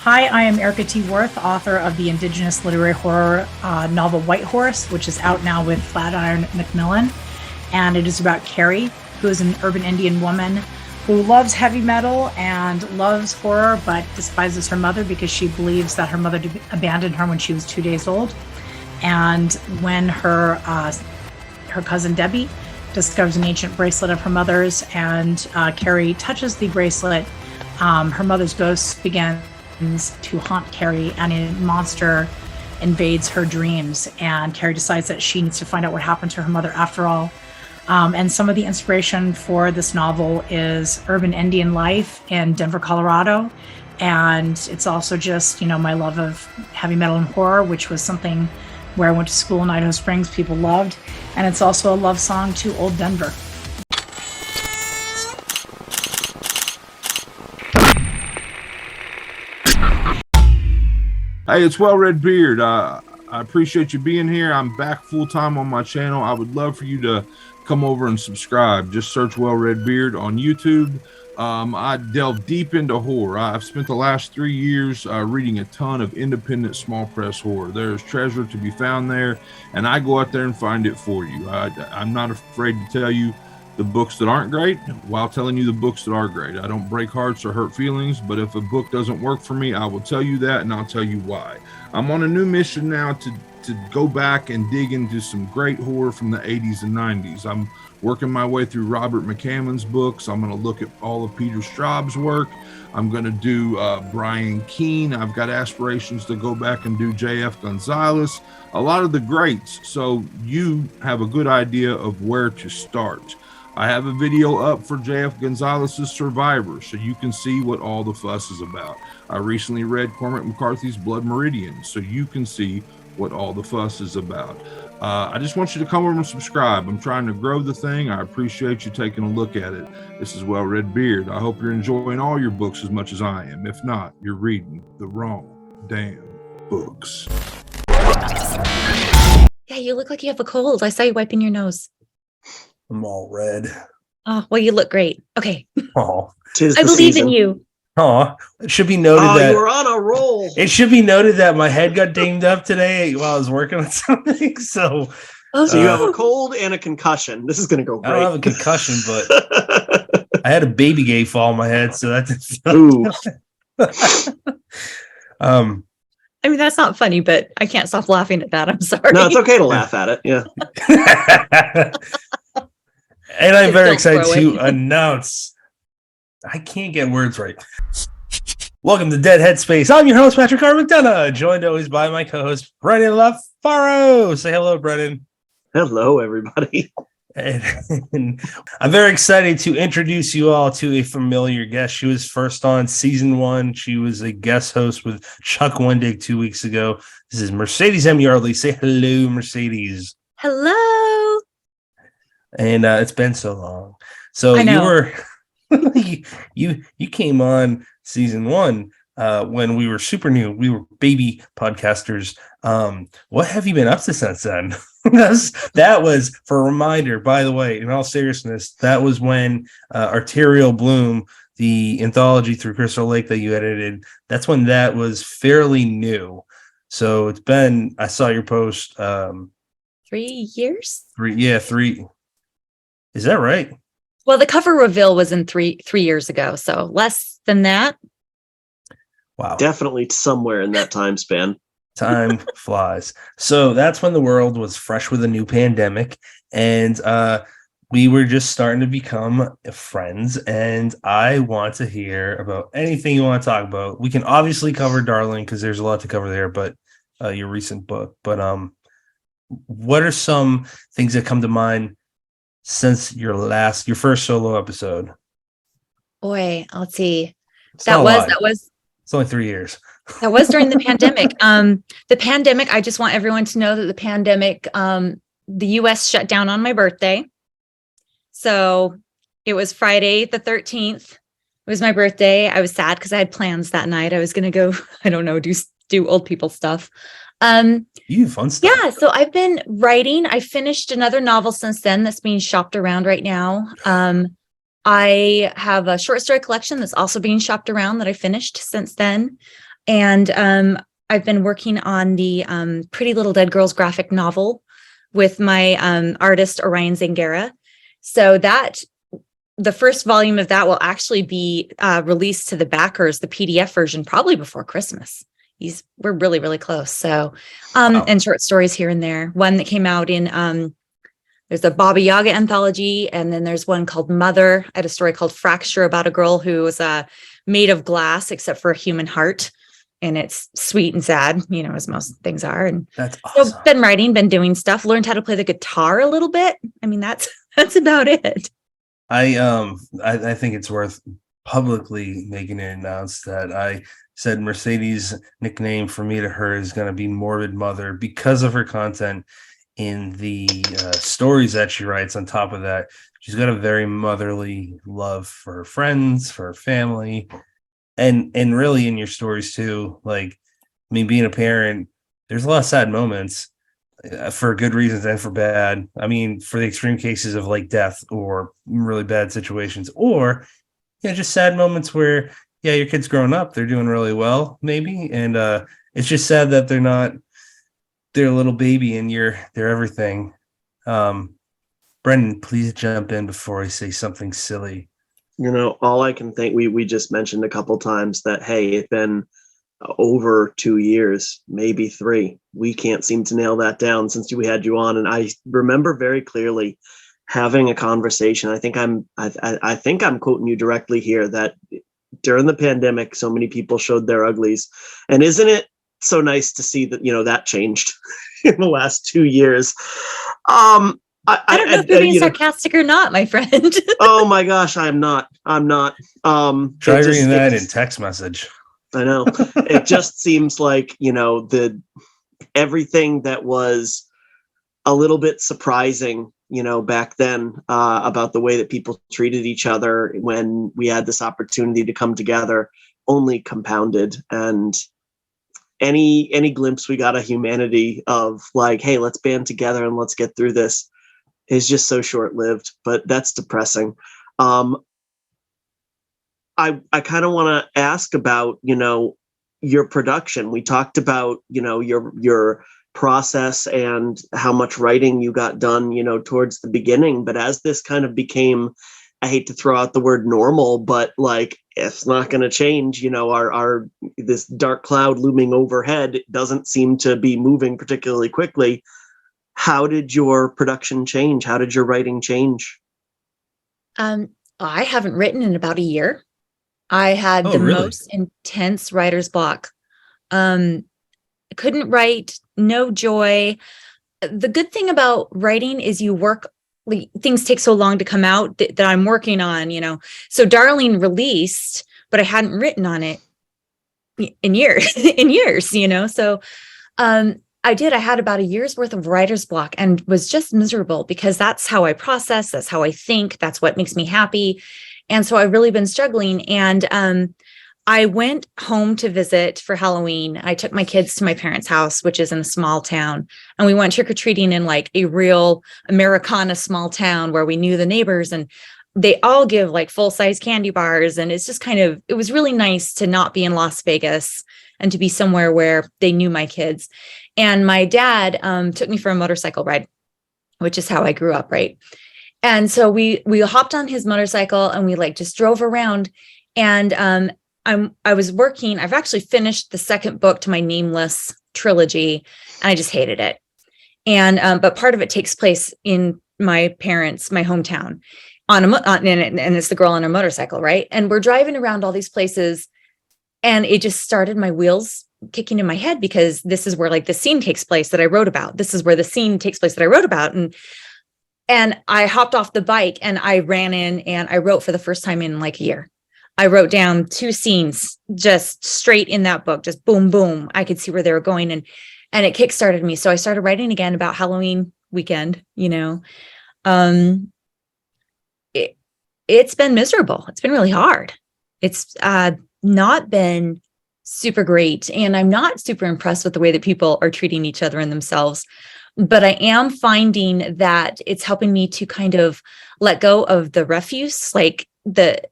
Hi, I am Erica T. Worth, author of the Indigenous literary horror novel White Horse, which is out now with Flatiron Macmillan. And it is about Carrie, who is an urban Indian woman who loves heavy metal and loves horror, but despises her mother because she believes that her mother abandoned her when she was 2 days old. And when her cousin Debbie discovers an ancient bracelet of her mother's, and Carrie touches the bracelet, her mother's ghost begins to haunt Carrie, and a monster invades her dreams, and Carrie decides that she needs to find out what happened to her mother after all. And some of the inspiration for this novel is urban Indian life in Denver, Colorado. And it's also just, my love of heavy metal and horror, which was something where I went to school in Idaho Springs, people loved. And it's also a love song to old Denver. Hey, it's Well Red Beard. I appreciate you being here. I'm back full time on my channel. I would love for you to come over and subscribe. Just search Well Red Beard on YouTube. I delve deep into horror. I've spent the last 3 years reading a ton of independent small press horror. There's treasure to be found there, and I go out there and find it for you. I'm not afraid to tell you the books that aren't great while telling you the books that are great. I don't break hearts or hurt feelings, but if a book doesn't work for me, I will tell you that, and I'll tell you why. I'm on a new mission now to go back and dig into some great horror from the 80s and 90s. I'm working my way through Robert McCammon's books. I'm going to look at all of Peter Straub's work. I'm going to do Brian Keene. I've got aspirations to go back and do J.F. Gonzalez, a lot of the greats, so you have a good idea of where to start. I have a video up for J.F. Gonzalez's Survivor, so you can see what all the fuss is about. I recently read Cormac McCarthy's Blood Meridian, so you can see what all the fuss is about. I just want you to come over and subscribe. I'm trying to grow the thing. I appreciate you taking a look at it. This is Well Red Beard. I hope you're enjoying all your books as much as I am. If not, you're reading the wrong damn books. Yeah, you look like you have a cold. I saw you wiping your nose. I'm all red. Oh, well, you look great. Okay. Oh, I believe in you. Oh, it should be noted that you were on a roll. It should be noted that my head got dinged up today while I was working on something. So you have a cold and a concussion. This is going to go great. I don't have a concussion, but I had a baby gay fall on my head, so that's I mean, that's not funny, but I can't stop laughing at that. I'm sorry. No, it's okay to laugh at it. Yeah. And I'm very excited to announce. I can't get words right. Welcome to Dead Headspace. I'm your host, Patrick R. McDonough, joined always by my co-host, Brennan LaFaro. Say hello, Brennan. Hello, everybody. And I'm very excited to introduce you all to a familiar guest. She was first on season 1. She was a guest host with Chuck Wendig 2 weeks ago. This is Mercedes M. Yardley. Say hello, Mercedes. Hello. And it's been so long. So you were you came on season 1 when we were super new. We were baby podcasters. What have you been up to since then? That was, for a reminder, by the way, in all seriousness, that was when Arterial Bloom, the anthology through Crystal Lake that you edited, that's when that was fairly new. So it's been, I saw your post 3 years. 3. Is that right? Well, the cover reveal was in 3 years ago, so less than that. Wow. Definitely somewhere in that time span. Time flies. So that's when the world was fresh with a new pandemic, and we were just starting to become friends. And I want to hear about anything you want to talk about. We can obviously cover Darling because there's a lot to cover there, but your recent book. But what are some things that come to mind since your first solo episode? Boy, let's see. It's only 3 years. That was during the pandemic. The pandemic, I just want everyone to know that the pandemic, the US shut down on my birthday. So it was Friday the 13th. It was my birthday. I was sad because I had plans that night. I was going to go, I don't know, do old people stuff. You fun stuff. Yeah, so I've been writing. I finished another novel since then that's being shopped around right now. I have a short story collection that's also being shopped around that I finished since then. And I've been working on the Pretty Little Dead Girls graphic novel with my artist Orion Zangara. So the first volume of that will actually be released to the backers, the PDF version, probably before Christmas. We're really, really close. So, Wow. and short stories here and there. One that came out in, there's a Baba Yaga anthology, and then there's one called Mother. I had a story called Fracture about a girl who was made of glass except for a human heart. And it's sweet and sad, as most things are. And that's awesome. So been writing, been doing stuff, learned how to play the guitar a little bit. I mean, that's about it. I think it's worth publicly making it announced that I said Mercedes' nickname for me to her is going to be Morbid Mother because of her content in the stories that she writes. On top of that, she's got a very motherly love for her friends, for her family, and really in your stories too. Like, I mean, being a parent, there's a lot of sad moments. For good reasons and for bad. I mean, for the extreme cases of like death or really bad situations, or just sad moments where your kid's growing up, they're doing really well, maybe, and it's just sad that they're not their little baby and they're everything. Brendan, please jump in before I say something silly. All I can think, we just mentioned a couple times that, hey, it's been over 2 years, maybe 3. We can't seem to nail that down since we had you on. And I remember very clearly having a conversation. I think I'm quoting you directly here, that during the pandemic, so many people showed their uglies. And isn't it so nice to see that, that changed in the last 2 years? I don't know if you're being sarcastic or not, my friend. Oh my gosh, I'm not. Try reading that in text message. I know. It just seems like, everything that was a little bit surprising, back then, about the way that people treated each other when we had this opportunity to come together, only compounded. And any glimpse we got of humanity of like, hey, let's band together and let's get through this is just so short-lived, but that's depressing. I kind of want to ask about, your production. We talked about, your process and how much writing you got done, towards the beginning. But as this kind of became, I hate to throw out the word normal, but like, it's not going to change, our this dark cloud looming overhead doesn't seem to be moving particularly quickly. How did your production change? How did your writing change? I haven't written in about a year. I had most intense writer's block. I couldn't write, no joy. The good thing about writing is you work, things take so long to come out that I'm working on, So Darling released, but I hadn't written on it in years, So I had about a year's worth of writer's block and was just miserable because that's how I process, that's how I think, that's what makes me happy. And so I've really been struggling. And I went home to visit for Halloween. I took my kids to my parents' house, which is in a small town. And we went trick-or-treating in like a real Americana small town where we knew the neighbors. And they all give like full-size candy bars. And it's just it was really nice to not be in Las Vegas and to be somewhere where they knew my kids. And my dad took me for a motorcycle ride, which is how I grew up, right? And so we hopped on his motorcycle and we just drove around. And I was working. I've actually finished the second book to my Nameless trilogy, and I just hated it. And but part of it takes place in my hometown, and it's the girl on a motorcycle, right? And we're driving around all these places, and it just started my wheels kicking in my head because this is where the scene takes place that I wrote about. This is where the scene takes place that I wrote about, and I hopped off the bike and I ran in and I wrote for the first time in a year. I wrote down 2 scenes just straight in that book, just boom, boom. I could see where they were going and it kickstarted me. So I started writing again about Halloween weekend, It's been miserable. It's been really hard. It's not been super great. And I'm not super impressed with the way that people are treating each other and themselves. But I am finding that it's helping me to kind of let go of the refuse, like the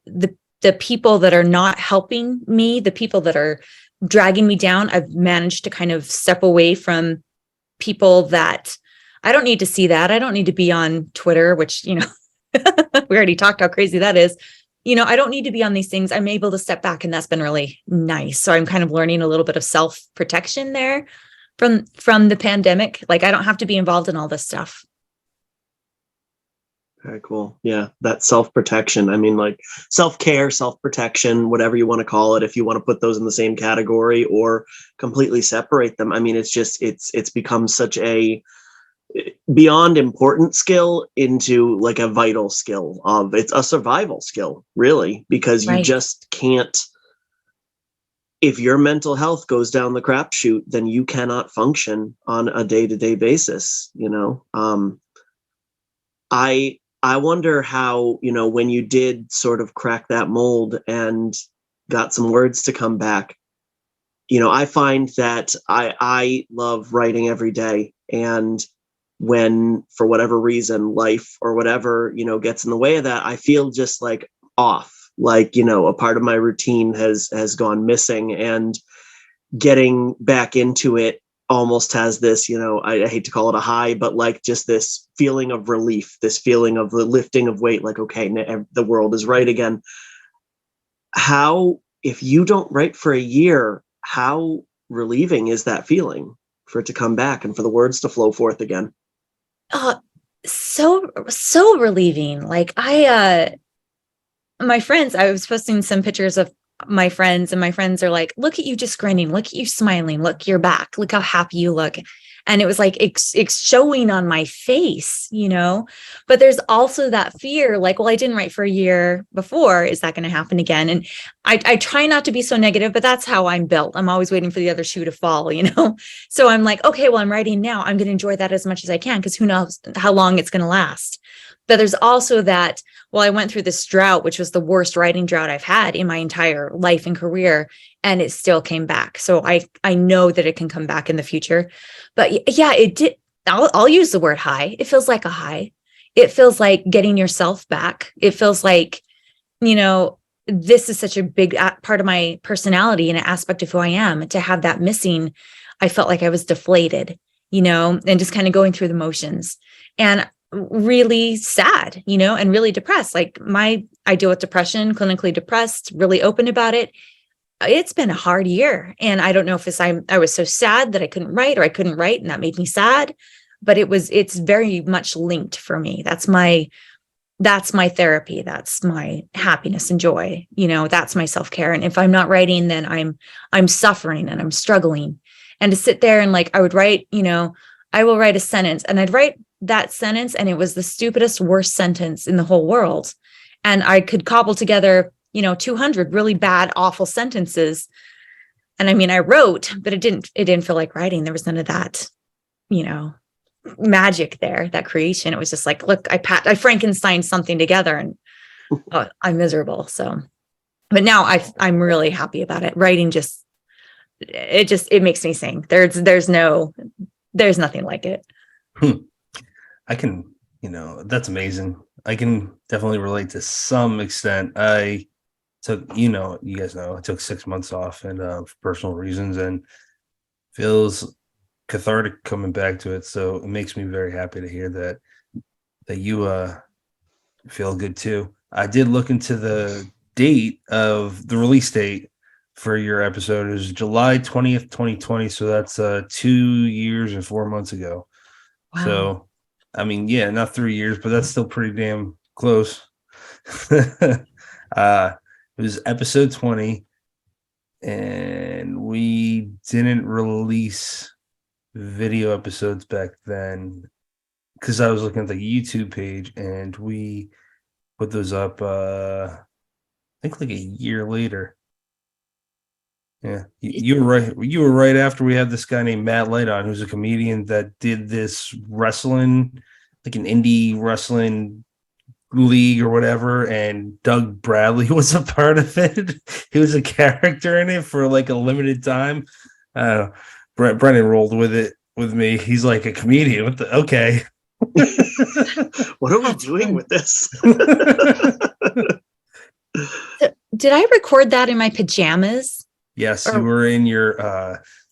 people that are not helping me, the people that are dragging me down, I've managed to kind of step away from people that I don't need to see that. I don't need to be on Twitter, which, we already talked how crazy that is. I don't need to be on these things. I'm able to step back, and that's been really nice. So I'm kind of learning a little bit of self-protection there from the pandemic. Like, I don't have to be involved in all this stuff. Very cool. Yeah, that self-protection. I mean, like self-care, self-protection, whatever you want to call it, if you want to put those in the same category or completely separate them. I mean, it's become such a beyond important skill into like a vital skill. It's a survival skill, really, because you just can't. If your mental health goes down the crapshoot, then you cannot function on a day-to-day basis. I wonder how, when you did sort of crack that mold and got some words to come back, I find that I love writing every day. And when, for whatever reason, life or whatever, gets in the way of that, I feel just like off, like, a part of my routine has gone missing, and getting back into it almost has this, I hate to call it a high, but like just this feeling of relief, this feeling of the lifting of weight, like, okay, the world is right again. How, if you don't write for a year, how relieving is that feeling for it to come back and for the words to flow forth again? So relieving. Like my friends, I was posting some pictures of my friends, and my friends are like, look at you just grinning, look at you smiling, look, you're back, look how happy you look. And it was like it's showing on my face, but there's also that fear, like, well, I didn't write for a year before, is that going to happen again? And I try not to be so negative, but that's how I'm built. I'm always waiting for the other shoe to fall, so I'm like, okay, well, I'm writing now, I'm going to enjoy that as much as I can, because who knows how long it's going to last. But there's also that, well, I went through this drought, which was the worst writing drought I've had in my entire life and career, and it still came back. So I know that it can come back in the future. But yeah, it did. I'll use the word high. It feels like a high. It feels like getting yourself back. It feels like, this is such a big part of my personality and an aspect of who I am. To have that missing, I felt like I was deflated, and just kind of going through the motions. And really sad, and really depressed. Like I deal with depression, clinically depressed, really open about it. It's been a hard year. And I don't know if I was so sad that I couldn't write, or I couldn't write and that made me sad, but it's very much linked for me. That's my therapy. That's my happiness and joy. That's my self-care. And if I'm not writing, then I'm suffering and I'm struggling. And to sit there and like, I would write, I will write a sentence, and I'd write that sentence, and it was the stupidest, worst sentence in the whole world. And I could cobble together, 200 really bad, awful sentences. And I mean, I wrote, but it didn't feel like writing. There was none of that, magic there, that creation. It was just like, look, I Frankenstein something together, and I'm miserable. So, but now I'm really happy about it. Writing it makes me sing. There's nothing like it. I can, that's amazing. I can definitely relate to some extent. I took, you guys know, I took 6 months off, and for personal reasons, and feels cathartic coming back to it. So it makes me very happy to hear that you feel good too. I did look into the date of the release date for your episode. It was July 20th, 2020. So that's 2 years and 4 months ago. Wow. So I mean, yeah, not 3 years, but that's still pretty damn close. It was episode 20, and we didn't release video episodes back then because I was looking at the YouTube page, and we put those up, I think like a year later. Yeah, you were right. You were right after we had this guy named Matt Light on, who's a comedian that did this wrestling, like an indie wrestling league or whatever, and Doug Bradley was a part of it. He was a character in it for like a limited time. Brennan rolled with it with me. He's like a comedian. Okay. What are we doing with this? Did I record that in my pajamas? Yes, you were in your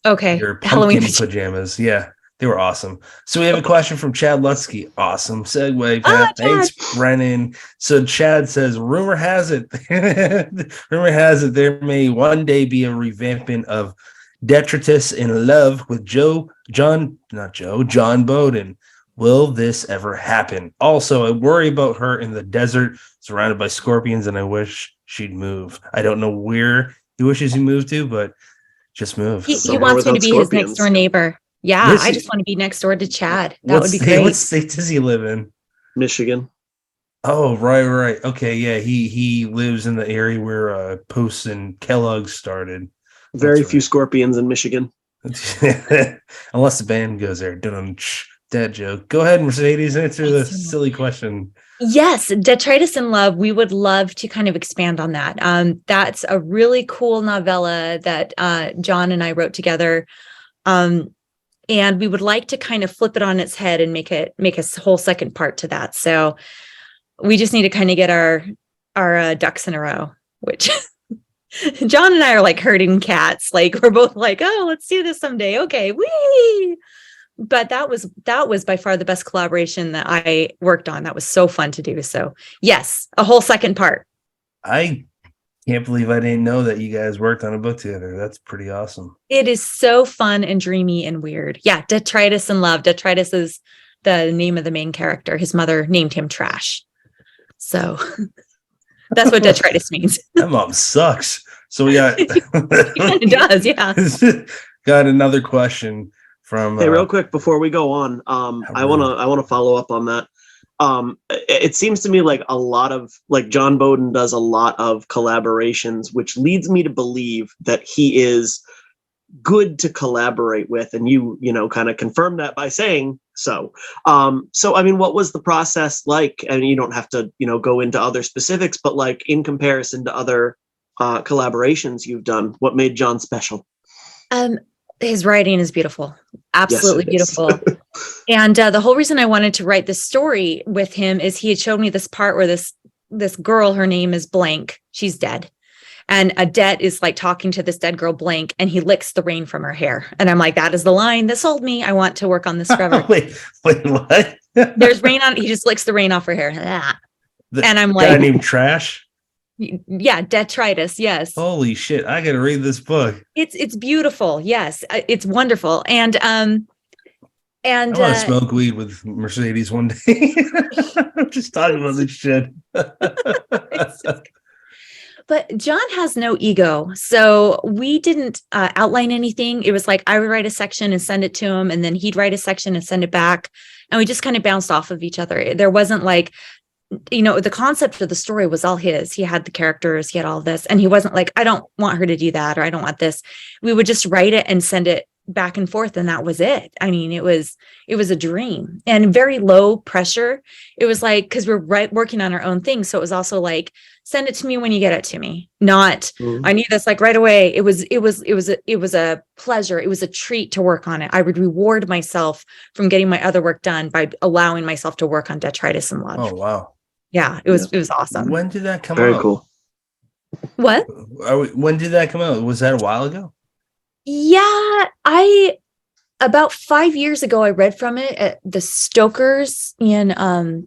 pumpkin Halloween pajamas. Yeah, they were awesome. So we have a question from Chad Lutsky. Awesome segue, Pat. Thanks, Brennan. So Chad says, rumor has it there may one day be a revamping of Detritus in Love with John Bowden. Will this ever happen? Also, I worry about her in the desert surrounded by scorpions, and I wish she'd move. I don't know where he wishes he moved to, but just move. He wants me to be his next door neighbor. Yeah, I just want to be next door to Chad. That would be great. What state does he live in? Michigan. Oh, right. Okay, yeah, he lives in the area where Post and Kellogg started. Very few scorpions in Michigan. Unless the band goes there. Dad joke. Go ahead, Mercedes, answer the silly question. Yes, Detritus in Love. We would love to kind of expand on that. That's a really cool novella that John and I wrote together. And we would like to kind of flip it on its head and make a whole second part to that. So we just need to kind of get our ducks in a row, which John and I are like herding cats. Like we're both like, oh, let's do this someday. Okay, wee. But that was by far the best collaboration that I worked on. That was so fun to do. So yes, a whole second part. I can't believe I didn't know that you guys worked on a book together. That's pretty awesome. It is so fun and dreamy and weird. Yeah, Detritus in Love. Detritus is the name of the main character. His mother named him Trash. So that's what detritus means. That mom sucks. So we got it does, yeah. Got another question from hey, real quick before we go on, I want to follow up on that. It seems to me like a lot of John Bowden does a lot of collaborations, which leads me to believe that he is good to collaborate with, and you kind of confirm that by saying so. So I mean, what was the process like? And you don't have to go into other specifics, but like in comparison to other collaborations you've done, what made John special? His writing is beautiful, absolutely beautiful. And the whole reason I wanted to write this story with him is he had showed me this part where this girl, her name is Blank, she's dead. And Odette is like talking to this dead girl, Blank, and he licks the rain from her hair. And I'm like, that is the line that sold me. I want to work on this forever. Wait, what? There's rain on, he just licks the rain off her hair. And I'm like, guy named Trash? Yeah, Detritus, yes. Holy shit, I gotta read this book. It's beautiful, yes. It's wonderful. And I want to smoke weed with Mercedes one day. I'm just talking about this shit. But John has no ego. So we didn't outline anything. It was like I would write a section and send it to him, and then he'd write a section and send it back. And we just kind of bounced off of each other. There wasn't like, the concept of the story was all his. He had the characters, he had all this. And he wasn't like, I don't want her to do that, or I don't want this. We would just write it and send it back and forth. And that was it. I mean, it was a dream and very low pressure. It was like, because we're working on our own thing. So it was also like, send it to me when you get it to me. Not, I need this like right away. It was a pleasure. It was a treat to work on it. I would reward myself from getting my other work done by allowing myself to work on Detritus in Love. Oh, wow. Yeah, it was awesome. When did that come out? Very cool. What? When did that come out? Was that a while ago? Yeah, about 5 years ago, I read from it at the Stokers in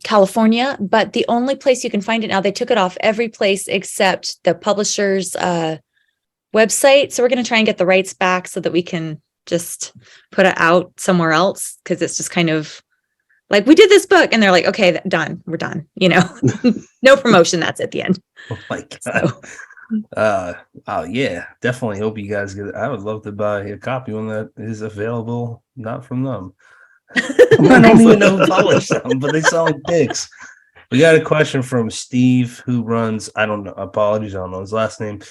California, but the only place you can find it now, they took it off every place except the publisher's website. So we're going to try and get the rights back so that we can just put it out somewhere else, because it's just kind of like, we did this book, and they're like, okay, done. We're done. No promotion. That's at the end. Oh my God. So. Oh yeah, definitely hope you guys get it. I would love to buy a copy when that is available, not from them. I don't even know who published them, but they sound like dicks. We got a question from Steve, who runs, I don't know, apologies, I don't know his last name.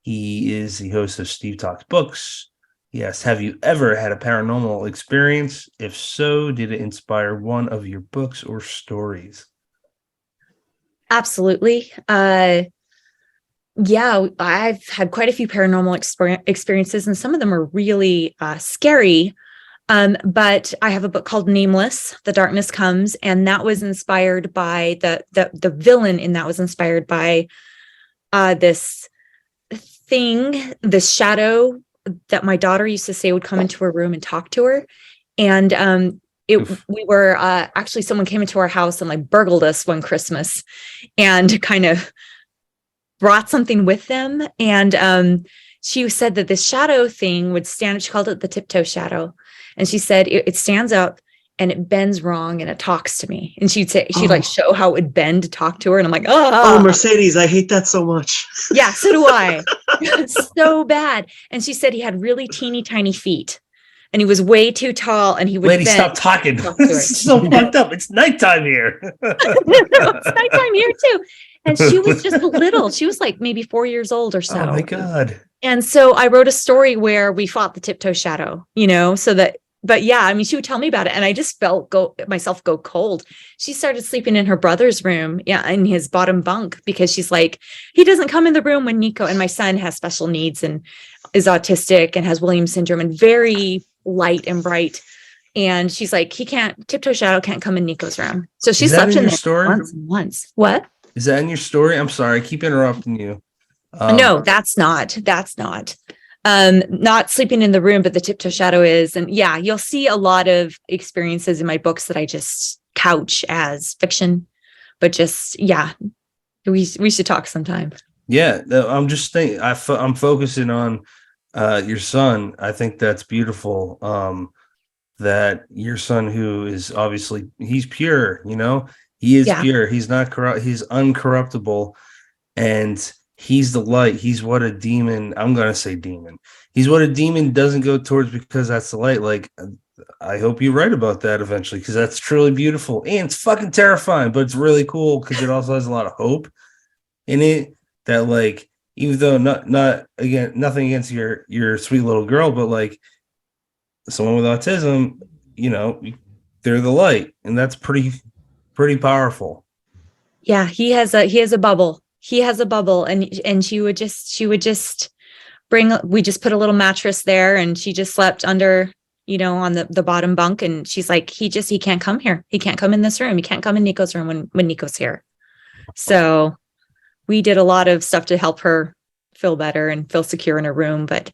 He is the host of Steve Talks Books. Yes, have you ever had a paranormal experience? If so, did it inspire one of your books or stories? Absolutely. Yeah, I've had quite a few paranormal experiences, and some of them are really scary. But I have a book called Nameless, The Darkness Comes, and that was inspired by the villain in that was inspired by this thing, this shadow that my daughter used to say would come into her room and talk to her. And we were actually, someone came into our house and like burgled us one Christmas and kind of brought something with them. And she said that this shadow thing would stand, she called it the tiptoe shadow. And she said it stands up and it bends wrong and it talks to me. And she'd like show how it would bend to talk to her. And I'm like, oh, Mercedes, I hate that so much. Yeah, so do I. So bad. And she said he had really teeny tiny feet and he was way too tall and he would Lady, stop talking. This is so fucked up. It's nighttime here. It's nighttime here too. And she was just little. She was like maybe 4 years old or so. Oh my God. And so I wrote a story where we fought the tiptoe shadow, but yeah, I mean, she would tell me about it and I just felt myself go cold. She started sleeping in her brother's room, in his bottom bunk, because she's like, he doesn't come in the room when Nico, and my son has special needs and is autistic and has Williams syndrome and very light and bright. And she's like, tiptoe shadow can't come in Nico's room. So she slept in there story? once. What? Is that in your story? I'm sorry. I keep interrupting you. No, that's not. Not sleeping in the room, but the tiptoe shadow is. And yeah, you'll see a lot of experiences in my books that I just couch as fiction, but just, yeah, we should talk sometime. Yeah. I'm just thinking, I'm focusing on your son. I think that's beautiful. That your son, who is obviously, he's pure, he is pure. He's not corrupt. He's uncorruptible. And he's the light. He's what a demon. I'm going to say demon. He's what a demon doesn't go towards because that's the light. Like, I hope you write about that eventually because that's truly beautiful. And it's fucking terrifying, but it's really cool because it also has a lot of hope in it that, like, even though not again, nothing against your sweet little girl, but like someone with autism, they're the light. And that's pretty powerful. Yeah. He has a bubble. He has a bubble and she would just we just put a little mattress there and she just slept under, on the bottom bunk. And she's like, he can't come here. He can't come in this room. He can't come in Nico's room when Nico's here. So we did a lot of stuff to help her feel better and feel secure in her room. But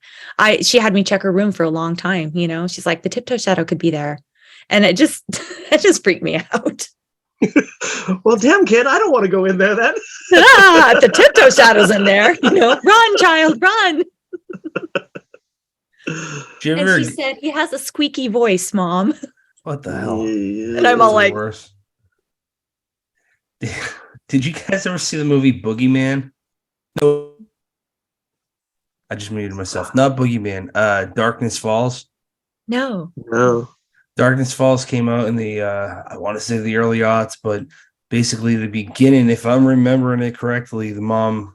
she had me check her room for a long time. She's like, the tiptoe shadow could be there. And it just freaked me out. Well, damn, kid, I don't want to go in there then. The tiptoe shadow's in there. Run, child, run. And she said, he has a squeaky voice, Mom. What the hell? And I'm all like, worse. Did you guys ever see the movie Boogeyman? No. I just muted myself. Not Boogeyman. Darkness Falls. No. Darkness Falls came out in the I want to say the early aughts, but basically the beginning, if I'm remembering it correctly, I'm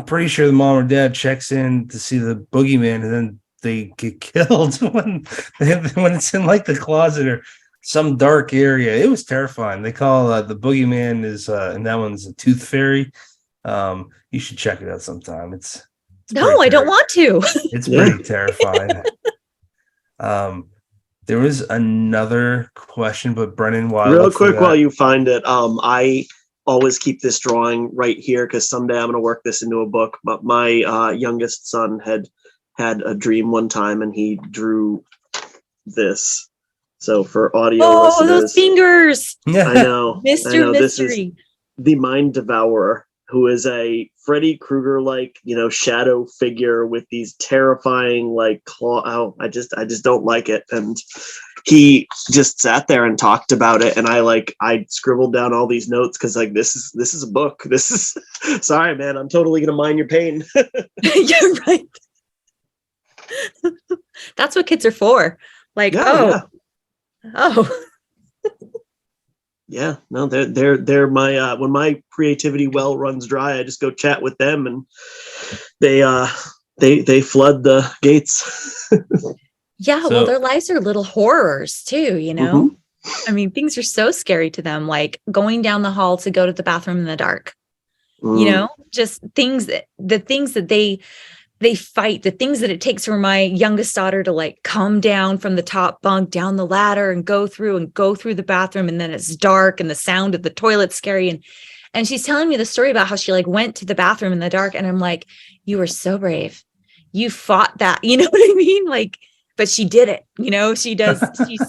pretty sure the mom or dad checks in to see the boogeyman and then they get killed when it's in like the closet or some dark area. It was terrifying. They call the boogeyman is and that one's a tooth fairy. You should check it out sometime. It's no, I don't want to. It's pretty terrifying. There was another question, but Brennan, real quick while you find it, I always keep this drawing right here because someday I'm going to work this into a book. But my youngest son had a dream one time, and he drew this. So for audio listeners, those fingers! I know, Mr. Mystery. This is the Mind Devourer, who is a Freddy Krueger-like, shadow figure with these terrifying, like, claw. Oh, I just don't like it. And he just sat there and talked about it. And I scribbled down all these notes because, like, this is a book. This is sorry, man. I'm totally gonna mind your pain. You're right. That's what kids are for. Like, yeah. Oh. Yeah, no, they're my when my creativity well runs dry, I just go chat with them and they flood the gates. Yeah, well, their lives are little horrors too, Mm-hmm. I mean, things are so scary to them, like going down the hall to go to the bathroom in the dark. Just the things that they fight, the things that it takes for my youngest daughter to like come down from the top bunk down the ladder and go through the bathroom, and then it's dark and the sound of the toilet's scary, And she's telling me the story about how she like went to the bathroom in the dark. And I'm like, you were so brave. You fought that, you know what I mean? Like, but she did it, you know, she's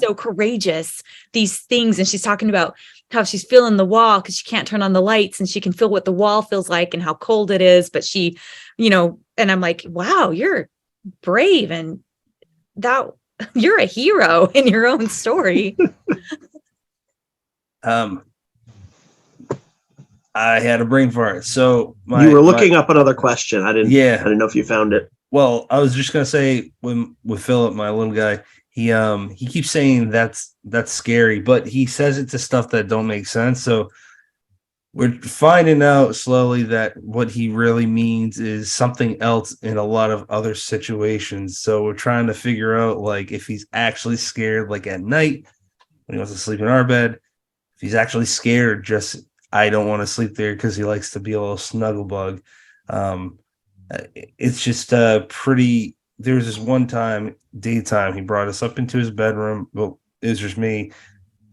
so courageous, these things. And she's talking about how she's feeling the wall because she can't turn on the lights and she can feel what the wall feels like and how cold it is. But she, you know, and I'm like, wow, you're brave and that you're a hero in your own story. I had a brain fart. So you were looking up another question. I didn't know if you found it. Well, I was just gonna say with Philip, my little guy, he keeps saying that's scary, but he says it to stuff that don't make sense. So we're finding out slowly that what he really means is something else in a lot of other situations. So we're trying to figure out like if he's actually scared, like at night when he wants to sleep in our bed, if he's actually scared, just I don't want to sleep there because he likes to be a little snuggle bug. It's just pretty. There was this one time, daytime, he brought us up into his bedroom. Well, it was just me.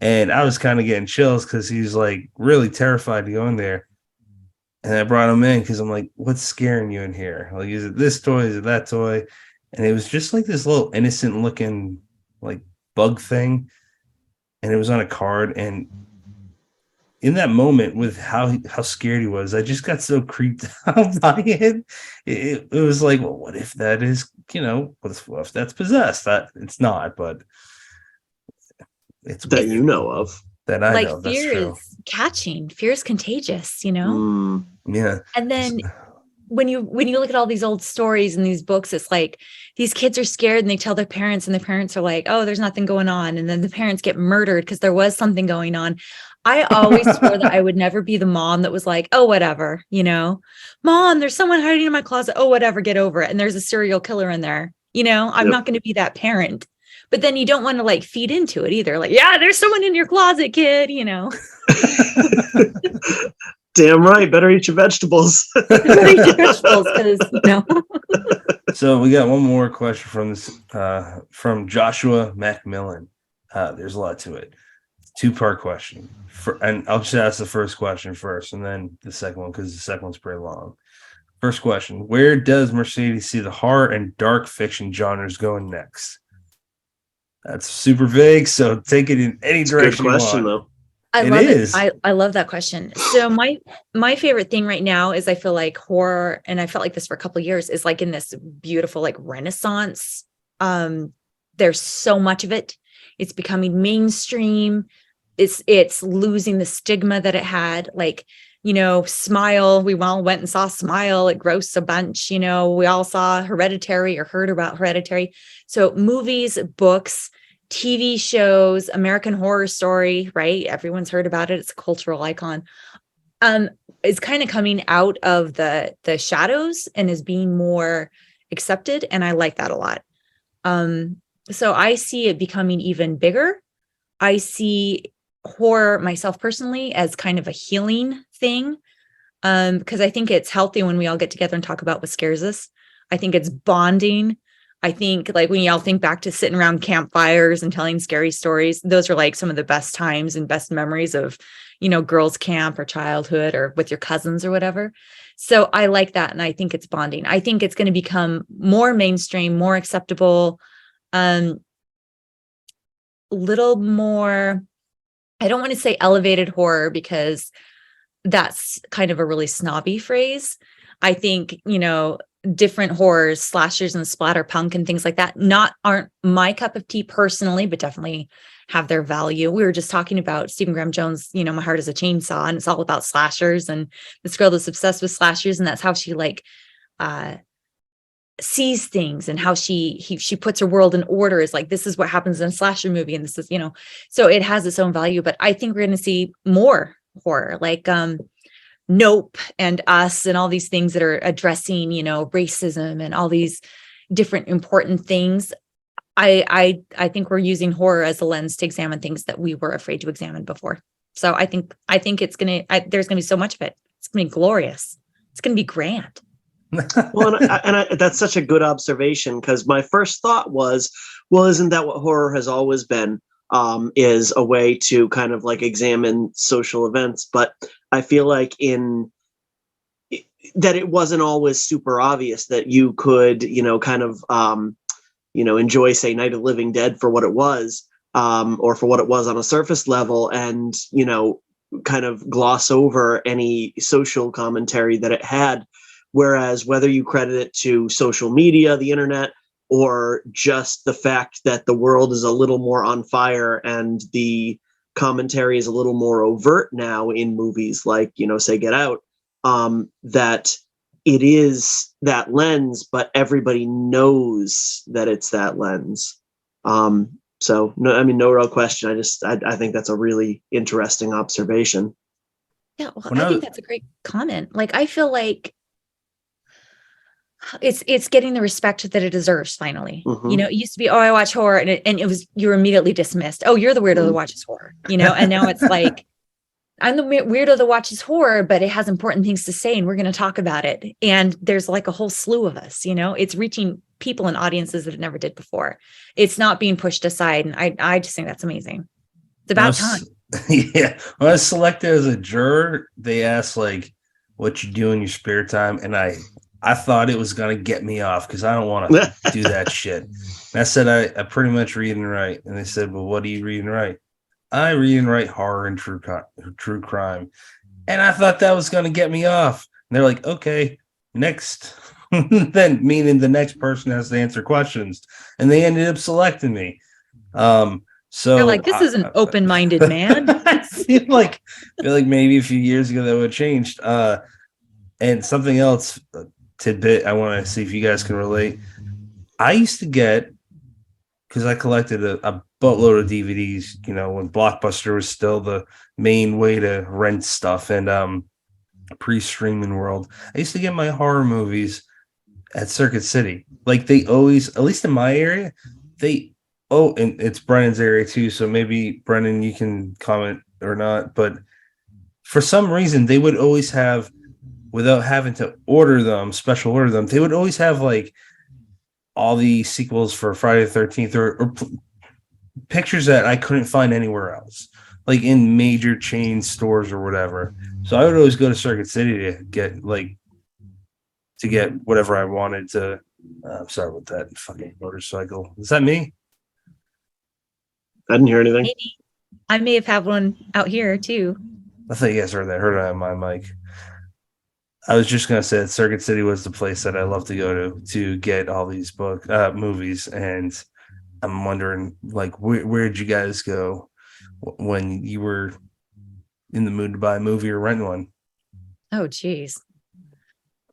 And I was kind of getting chills because he was like really terrified to go in there. And I brought him in because I'm like, what's scaring you in here? Like, is it this toy? Is it that toy? And it was just like this little innocent looking like bug thing. And it was on a card. And in that moment with how scared he was, I just got so creeped out by it. It was like, well, what if that is, you know, what if that's possessed? That it's not, but it's that you know of. That I like know. Fear is catching. Fear is contagious, you know? Yeah. And then when you look at all these old stories and these books, it's like these kids are scared and they tell their parents and the parents are like, oh, there's nothing going on. And then the parents get murdered because there was something going on. I always swore that I would never be the mom that was like, oh, whatever, you know, Mom, there's someone hiding in my closet. Oh, whatever, get over it. And there's a serial killer in there. You know, I'm not going to be that parent. But then you don't want to like feed into it either. Like, yeah, there's someone in your closet, kid, you know. Damn right. Better eat your vegetables. Better eat your vegetables because, you know. So we got one more question from this from Joshua Macmillan. There's a lot to it. 2-part question. And I'll just ask the first question first and then the second one because the second one's pretty long. First question. Where does Mercedes see the horror and dark fiction genres going next? That's super vague, so take it in any direction. Good question, you want. Though. I love it. I love that question. So my favorite thing right now is I feel like horror, and I felt like this for a couple of years, is like in this beautiful like renaissance. There's so much of it. It's becoming mainstream. It's losing the stigma that it had. Like, you know, Smile. We all went and saw Smile. It grossed a bunch. You know, we all saw Hereditary or heard about Hereditary. So movies, books, TV shows, American Horror Story, right? Everyone's heard about it. It's a cultural icon. Is kind of coming out of the shadows and is being more accepted. And I like that a lot. So I see it becoming even bigger. I see horror myself personally as kind of a healing thing. Because I think it's healthy when we all get together and talk about what scares us. I think it's bonding. I think like when y'all think back to sitting around campfires and telling scary stories, those are like some of the best times and best memories of, you know, girls' camp or childhood or with your cousins or whatever. So I like that. And I think it's bonding. I think it's going to become more mainstream, more acceptable, little more, I don't want to say elevated horror because that's kind of a really snobby phrase. I think, you know, different horrors, slashers and splatter punk and things like that aren't my cup of tea personally, but definitely have their value. We were just talking about Stephen Graham Jones, you know, My Heart is a Chainsaw, and it's all about slashers and this girl that's obsessed with slashers, and that's how she like sees things and how she puts her world in order, is like, this is what happens in a slasher movie, and this is, you know, so it has its own value. But I think we're going to see more horror, like Nope and Us and all these things that are addressing, you know, racism and all these different important things. I think we're using horror as a lens to examine things that we were afraid to examine before. So I think there's going to be so much of it. It's going to be glorious. It's going to be grand. Well, and that's such a good observation, because my first thought was, well, isn't that what horror has always been? Is a way to kind of like examine social events. But I feel like that it wasn't always super obvious that you could, kind of, enjoy, say, Night of the Living Dead for what it was, or for what it was on a surface level, and, kind of gloss over any social commentary that it had. Whereas whether you credit it to social media, the internet, or just the fact that the world is a little more on fire and the commentary is a little more overt now in movies like, say, Get Out, that it is that lens, but everybody knows that it's that lens. So no, no real question. I think that's a really interesting observation. Yeah, well, I think that's a great comment. Like, I feel like it's getting the respect that it deserves finally. Mm-hmm. It used to be, oh, I watch horror, and it was, you're immediately dismissed. Oh, you're the weirdo that watches horror, and now it's like, I'm the weirdo that watches horror, but it has important things to say, and we're going to talk about it. And there's like a whole slew of us, it's reaching people and audiences that it never did before. It's not being pushed aside. And I just think that's amazing. It's about time. Yeah. When I was selected as a juror, they asked like what you do in your spare time. And I thought it was going to get me off because I don't want to do that shit. And I said, I pretty much read and write. And they said, well, what do you read and write? I read and write horror and true crime. And I thought that was going to get me off. And they're like, okay, next. Then meaning the next person has to answer questions. And they ended up selecting me. So they're like, this is an open-minded man. I feel like maybe a few years ago that would have changed. And something else, tidbit, I want to see if you guys can relate. I used to get, because I collected a boatload of DVDs, when Blockbuster was still the main way to rent stuff, and pre-streaming world. I used to get my horror movies at Circuit City. Like, they always, at least in my area, and it's Brennan's area too, so maybe Brennan, you can comment or not, but for some reason they would always have, without having to special order them, they would always have like all the sequels for Friday the 13th or pictures that I couldn't find anywhere else, like in major chain stores or whatever. So I would always go to Circuit City to get whatever I wanted to. I'm sorry about that fucking motorcycle. Is that me? I didn't hear anything. Maybe. I may have had one out here too. I thought you guys heard that. I heard it on my mic. I was just gonna say that Circuit City was the place that I love to go to get all these movies, and I'm wondering, like, where'd you guys go when you were in the mood to buy a movie or rent one? Oh, geez.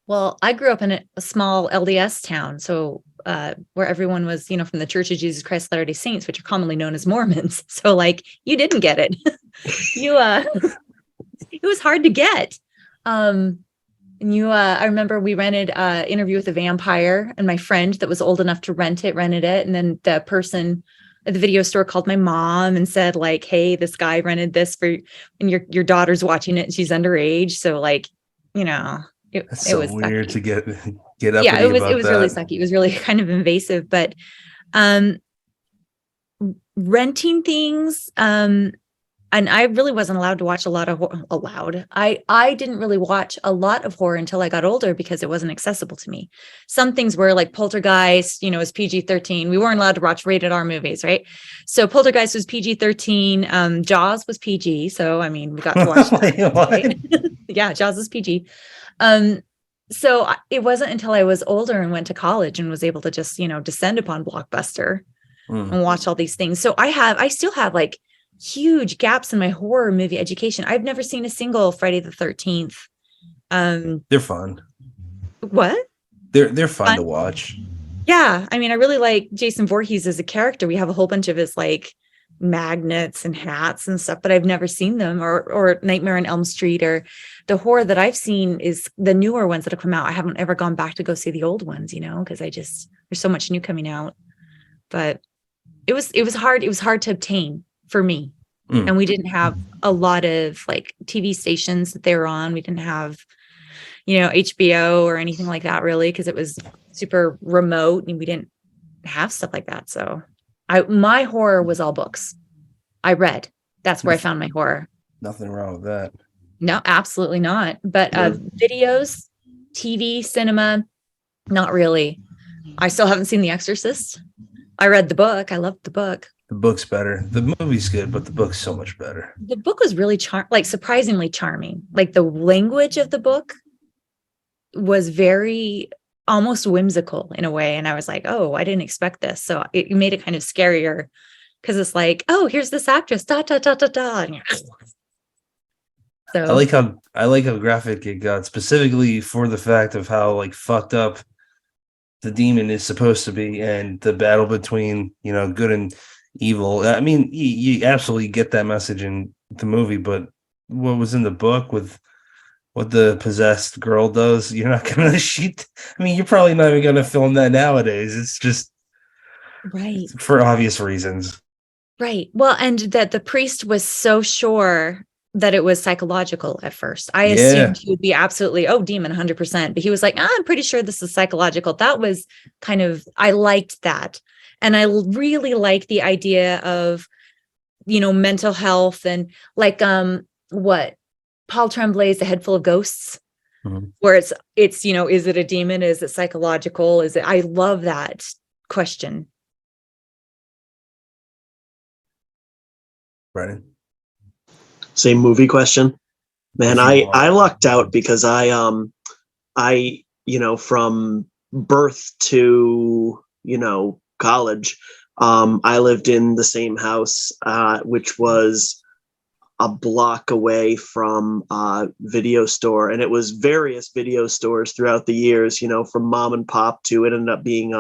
Well, I grew up in a small LDS town, so where everyone was, from the Church of Jesus Christ of Latter-day Saints, which are commonly known as Mormons. So, like, you didn't get it. It was hard to get. I remember we rented Interview with a Vampire, and my friend that was old enough to rented it, and then the person at the video store called my mom and said, like, hey, this guy rented this for, and your daughter's watching it and she's underage, so, like, it was weird sucky. to get up. Yeah, it was really sucky. It was really kind of invasive, but renting things, and I really wasn't allowed to watch a lot of I didn't really watch a lot of horror until I got older because it wasn't accessible to me. Some things were like Poltergeist, is PG-13. We weren't allowed to watch rated R movies, right? So Poltergeist was PG-13. Jaws was PG. So, we got to watch that. Right? Yeah, Jaws was PG. So it wasn't until I was older and went to college and was able to just, descend upon Blockbuster and watch all these things. So I still have like huge gaps in my horror movie education. I've never seen a single Friday the 13th. They're fun. What? They're fun to watch. Yeah. I really like Jason Voorhees as a character. We have a whole bunch of his like magnets and hats and stuff, but I've never seen them, or Nightmare on Elm Street, or the horror that I've seen is the newer ones that have come out. I haven't ever gone back to go see the old ones, because there's so much new coming out. But it was hard. It was hard to obtain for me. And we didn't have a lot of like TV stations that they were on. We didn't have, HBO or anything like that really, because it was super remote and we didn't have stuff like that. So my horror was all books. I read. That's where I found my horror. Nothing wrong with that. No, absolutely not. But videos, TV, cinema, not really. I still haven't seen The Exorcist. I read the book. I loved the book. The book's better. The movie's good, but the book's so much better. The book was really surprisingly charming. Like the language of the book was very almost whimsical in a way. And I was like, oh, I didn't expect this. So it made it kind of scarier because it's like, oh, here's this actress, da da da da da. So I like how graphic it got, specifically for the fact of how like fucked up the demon is supposed to be, and the battle between, you know, good and evil. I mean, you absolutely get that message in the movie, but what was in the book with what the possessed girl does, you're not gonna shoot. I mean, you're probably not even gonna film that nowadays. It's just right for obvious reasons. Right. Well, and that the priest was so sure that it was psychological at first. I assumed he would be absolutely, demon 100%. But he was like, I'm pretty sure this is psychological. That was kind of, I liked that. And I really like the idea of, mental health and like, what Paul Tremblay's The Head Full of Ghosts, where it's, is it a demon? Is it psychological? I love that question. Right. Same movie question, man. I lucked out because I from birth to college, I lived in the same house, which was a block away from a video store, and it was various video stores throughout the years, from mom and pop to it ended up being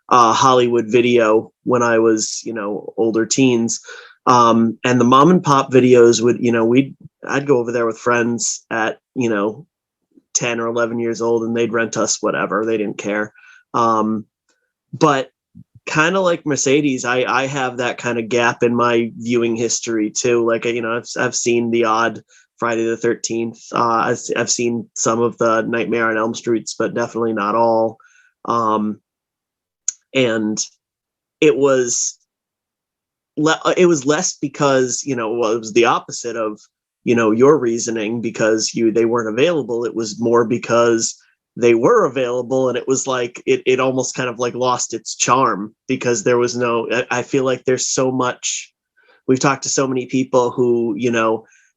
Hollywood Video when I was older teens. And the mom and pop videos would, I'd go over there with friends at, 10 or 11 years old, and they'd rent us whatever. They didn't care. But kind of like Mercedes, I have that kind of gap in my viewing history too. Like, I've seen the odd Friday the 13th. I've seen some of the Nightmare on Elm Streets, but definitely not all. And it was less because it was the opposite of your reasoning, because they weren't available. It was more because they were available, and it was like it almost kind of like lost its charm because there was I feel like there's so much. We've talked to so many people who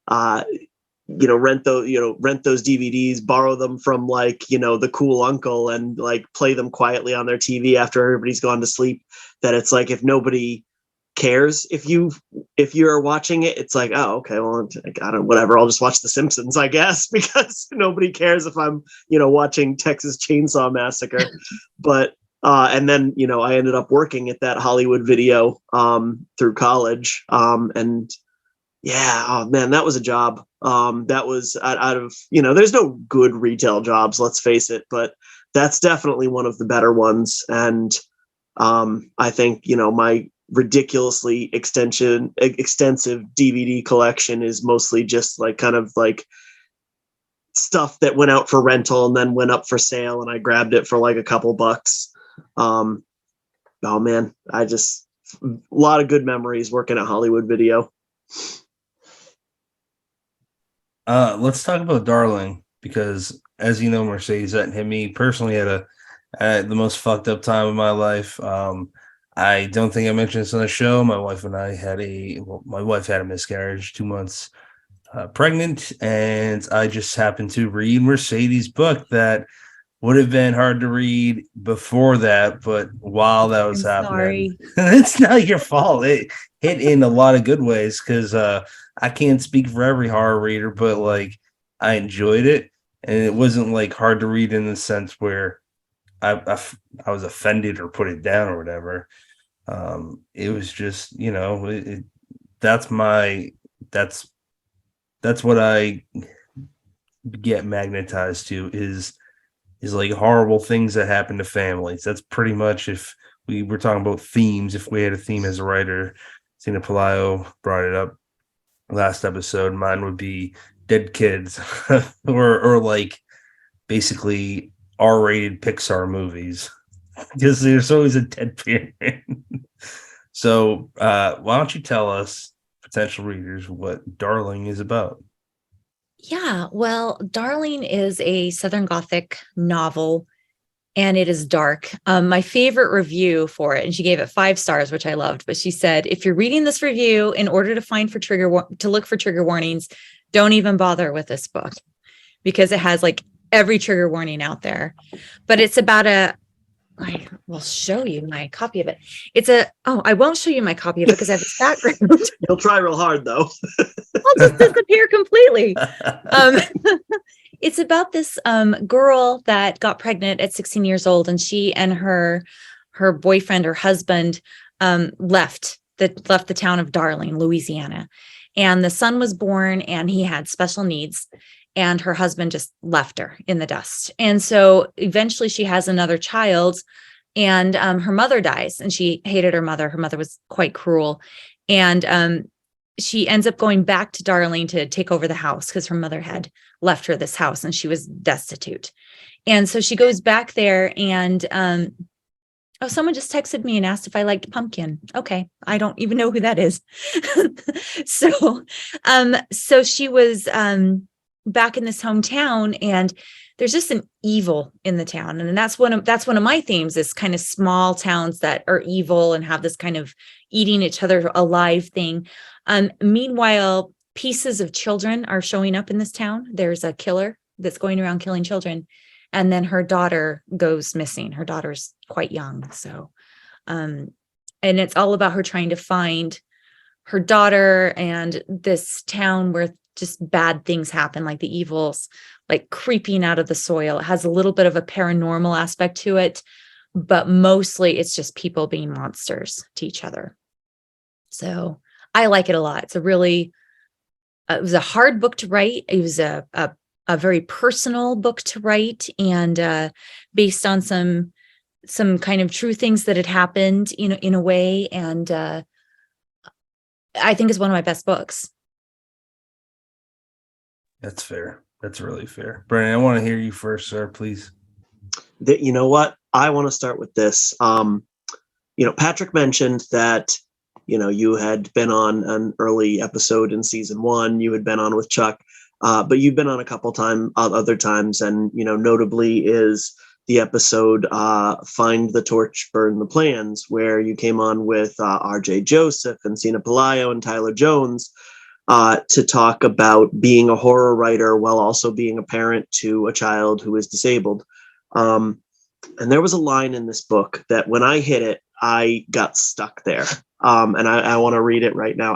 rent those DVDs, borrow them from the cool uncle, and like play them quietly on their TV after everybody's gone to sleep. That it's like, if nobody cares if you're watching it, it's like, oh, okay, well, I don't, whatever, I'll just watch The Simpsons, I guess, because nobody cares if I'm watching Texas Chainsaw Massacre. But and then I ended up working at that Hollywood Video through college, and yeah, oh man, that was a job. That was out of there's no good retail jobs, let's face it, but that's definitely one of the better ones. And I think my ridiculously extensive DVD collection is mostly just like kind of like stuff that went out for rental and then went up for sale, and I grabbed it for like a couple bucks. Oh man, a lot of good memories working at Hollywood Video. Let's talk about Darling, because as you know, Mercedes, that hit me personally at the most fucked up time of my life. I don't think I mentioned this on the show. My wife and I had a miscarriage, 2 months pregnant, and I just happened to read Mercedes' book that would have been hard to read before that, but while that was happening, it's not your fault. It hit in a lot of good ways, because I can't speak for every horror reader, but like I enjoyed it, and it wasn't like hard to read in the sense where I was offended or put it down or whatever. It was just, that's what I get magnetized to is like horrible things that happen to families. That's pretty much, if we were talking about themes, if we had a theme as a writer, Tina Palaio brought it up last episode, mine would be dead kids or like basically R-rated Pixar movies, because there's always a dead parent. So why don't you tell us, potential readers, what Darling is about? Yeah, well, Darling is a Southern Gothic novel, and it is dark. My favorite review for it, and she gave it 5 stars, which I loved, but she said, if you're reading this review in order to look for trigger warnings, don't even bother with this book, because it has like every trigger warning out there. But it's about I will show you my copy of it. I won't show you my copy of it because I have this background. You'll try real hard though. I'll just disappear completely. Um, it's about this girl that got pregnant at 16 years old, and she and her boyfriend or husband left the town of Darling, Louisiana. And the son was born, and he had special needs, and her husband just left her in the dust. And so eventually she has another child, and her mother dies, and she hated her mother. Her mother was quite cruel. And she ends up going back to Darling to take over the house because her mother had left her this house and she was destitute. And so she goes back there, and someone just texted me and asked if I liked pumpkin. Okay. I don't even know who that is. So she was back in this hometown, and there's just an evil in the town. And that's one of my themes, is kind of small towns that are evil and have this kind of eating each other alive thing. Meanwhile, pieces of children are showing up in this town. There's a killer that's going around killing children. And then her daughter goes missing. Her daughter's quite young. So, and it's all about her trying to find her daughter, and this town where just bad things happen, like the evils, like creeping out of the soil. It has a little bit of a paranormal aspect to it, but mostly it's just people being monsters to each other. So I like it a lot. It was a hard book to write. It was a very personal book to write, and based on some kind of true things that had happened, in a way. And I think it's one of my best books. That's fair. That's really fair. Brandon, I want to hear you first, sir, please. You know what? I want to start with this. Patrick mentioned that, you had been on an early episode in season 1. You had been on with Chuck, but you've been on a couple other times. And, notably is the episode Find the Torch, Burn the Plans, where you came on with RJ Joseph and Sina Pelayo and Tyler Jones to talk about being a horror writer while also being a parent to a child who is disabled. And there was a line in this book that when I hit it, I got stuck there. And I want to read it right now.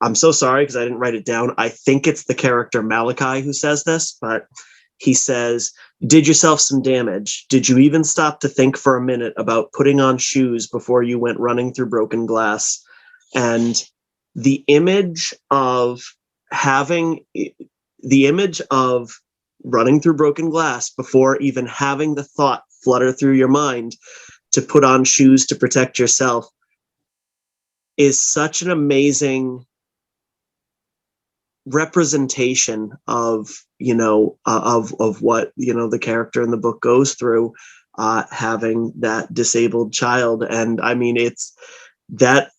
I'm so sorry because I didn't write it down. I think it's the character Malachi who says this, but he says, "Did yourself some damage? Did you even stop to think for a minute about putting on shoes before you went running through broken glass?" And the image of running through broken glass before even having the thought flutter through your mind to put on shoes to protect yourself is such an amazing representation of what the character in the book goes through, having that disabled child. And I mean, it's that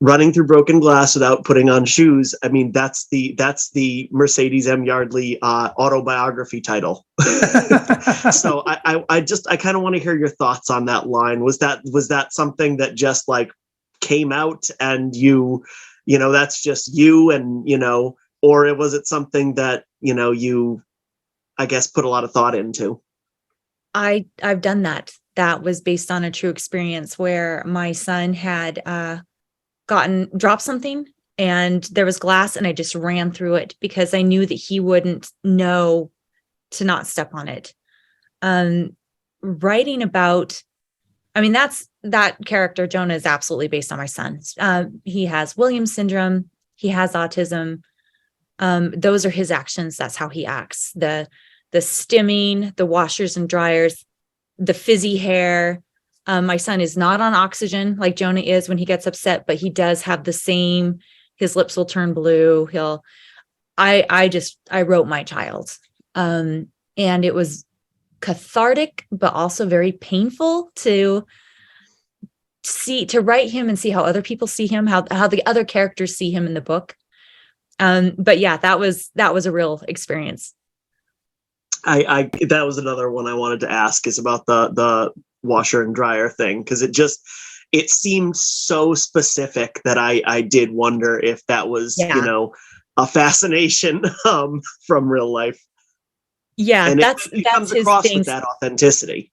running through broken glass without putting on shoes. I mean, that's the Mercedes M. Yardley autobiography title. So I kind of want to hear your thoughts on that line. Was that something that just like came out and that's just you, and or was it something that you, I guess, put a lot of thought into? I've done that. That was based on a true experience where my son had dropped something, and there was glass, and I just ran through it because I knew that he wouldn't know to not step on it. Writing about, that character Jonah is absolutely based on my son. He has Williams syndrome. He has autism. Those are his actions. That's how he acts. The stimming, the washers and dryers, the fizzy hair. My son is not on oxygen like Jonah is when he gets upset, but he does have the same, his lips will turn blue. I wrote my child. And it was cathartic, but also very painful to write him and see how other people see him, how the other characters see him in the book. But yeah, that was a real experience. I that was another one I wanted to ask, is about the washer and dryer thing, because it seemed so specific that I did wonder if that was, a fascination from real life. Yeah, and that's comes his across thing. with that authenticity.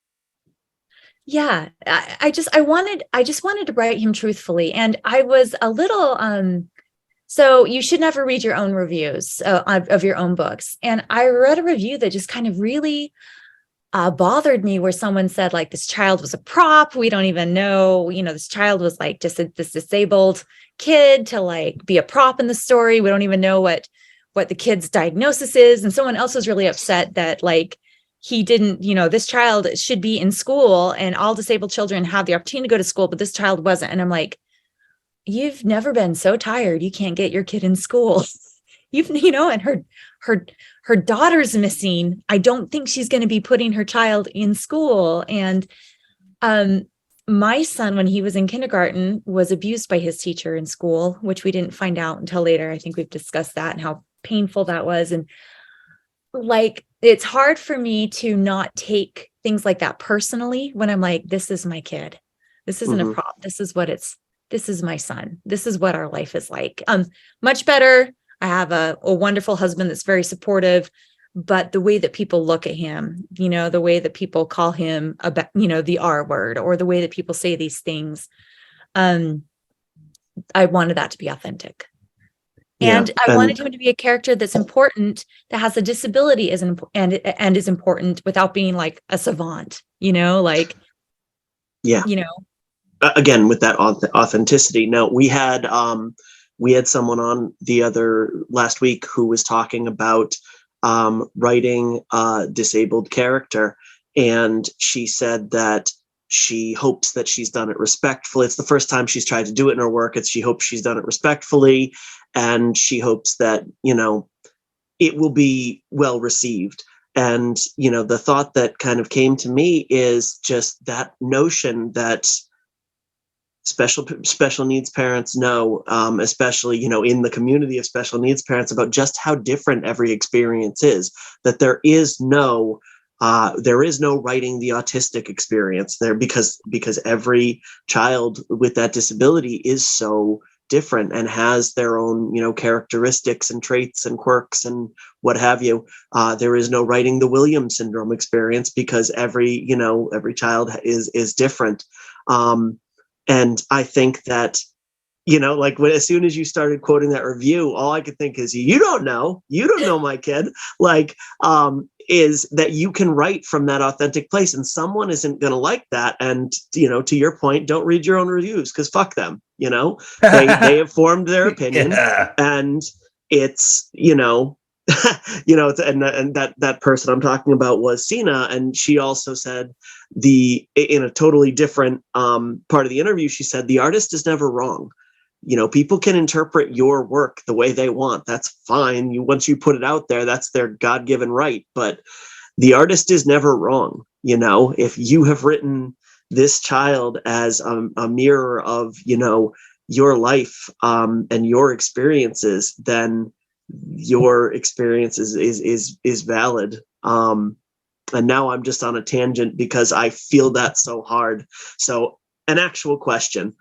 Yeah, I just wanted to write him truthfully, and I was a little so you should never read your own reviews of your own books. And I read a review that just kind of really bothered me, where someone said, like, this child was a prop. We don't even know, this child was like just this disabled kid to like be a prop in the story. We don't even know what the kid's diagnosis is. And someone else was really upset that, like, he didn't, this child should be in school, and all disabled children have the opportunity to go to school, but this child wasn't. And I'm like, you've never been so tired you can't get your kid in school. And her daughter's missing. I don't think she's going to be putting her child in school. And my son, when he was in kindergarten, was abused by his teacher in school, which we didn't find out until later. I think we've discussed that and how painful that was. And like, it's hard for me to not take things like that personally when I'm like, this is my kid. This isn't a prop. This is my son. This is what our life is like. Much better. I have a wonderful husband that's very supportive, but the way that people look at him, the way that people call him about, the R word, or the way that people say these things, I wanted that to be authentic. And I wanted him to be a character that's important, that has a disability and is important without being like a savant, Again, with that authenticity. Now, we had someone on last week who was talking about writing a disabled character, and she said that she hopes that she's done it respectfully. It's the first time she's tried to do it in her work. She hopes she's done it respectfully, and she hopes that it will be well received. And the thought that kind of came to me is just that notion that special needs parents know, especially in the community of special needs parents, about just how different every experience is. That there is no writing the autistic experience there, because every child with that disability is so different and has their own characteristics and traits and quirks and what have you. There is no writing the Williams syndrome experience, because every child is different. And I think that, as soon as you started quoting that review, all I could think is, you don't know my kid, is that you can write from that authentic place, and someone isn't going to like that. And, to your point, don't read your own reviews, because fuck them, they have formed their opinion. And it's, and that person I'm talking about was Sina. And she also said, in a totally different part of the interview, she said, the artist is never wrong. People can interpret your work the way they want. That's fine. Once you put it out there, that's their God-given right. But the artist is never wrong. If you have written this child as a mirror of, your life and your experiences, then your experience is valid. And now I'm just on a tangent because I feel that so hard. So an actual question.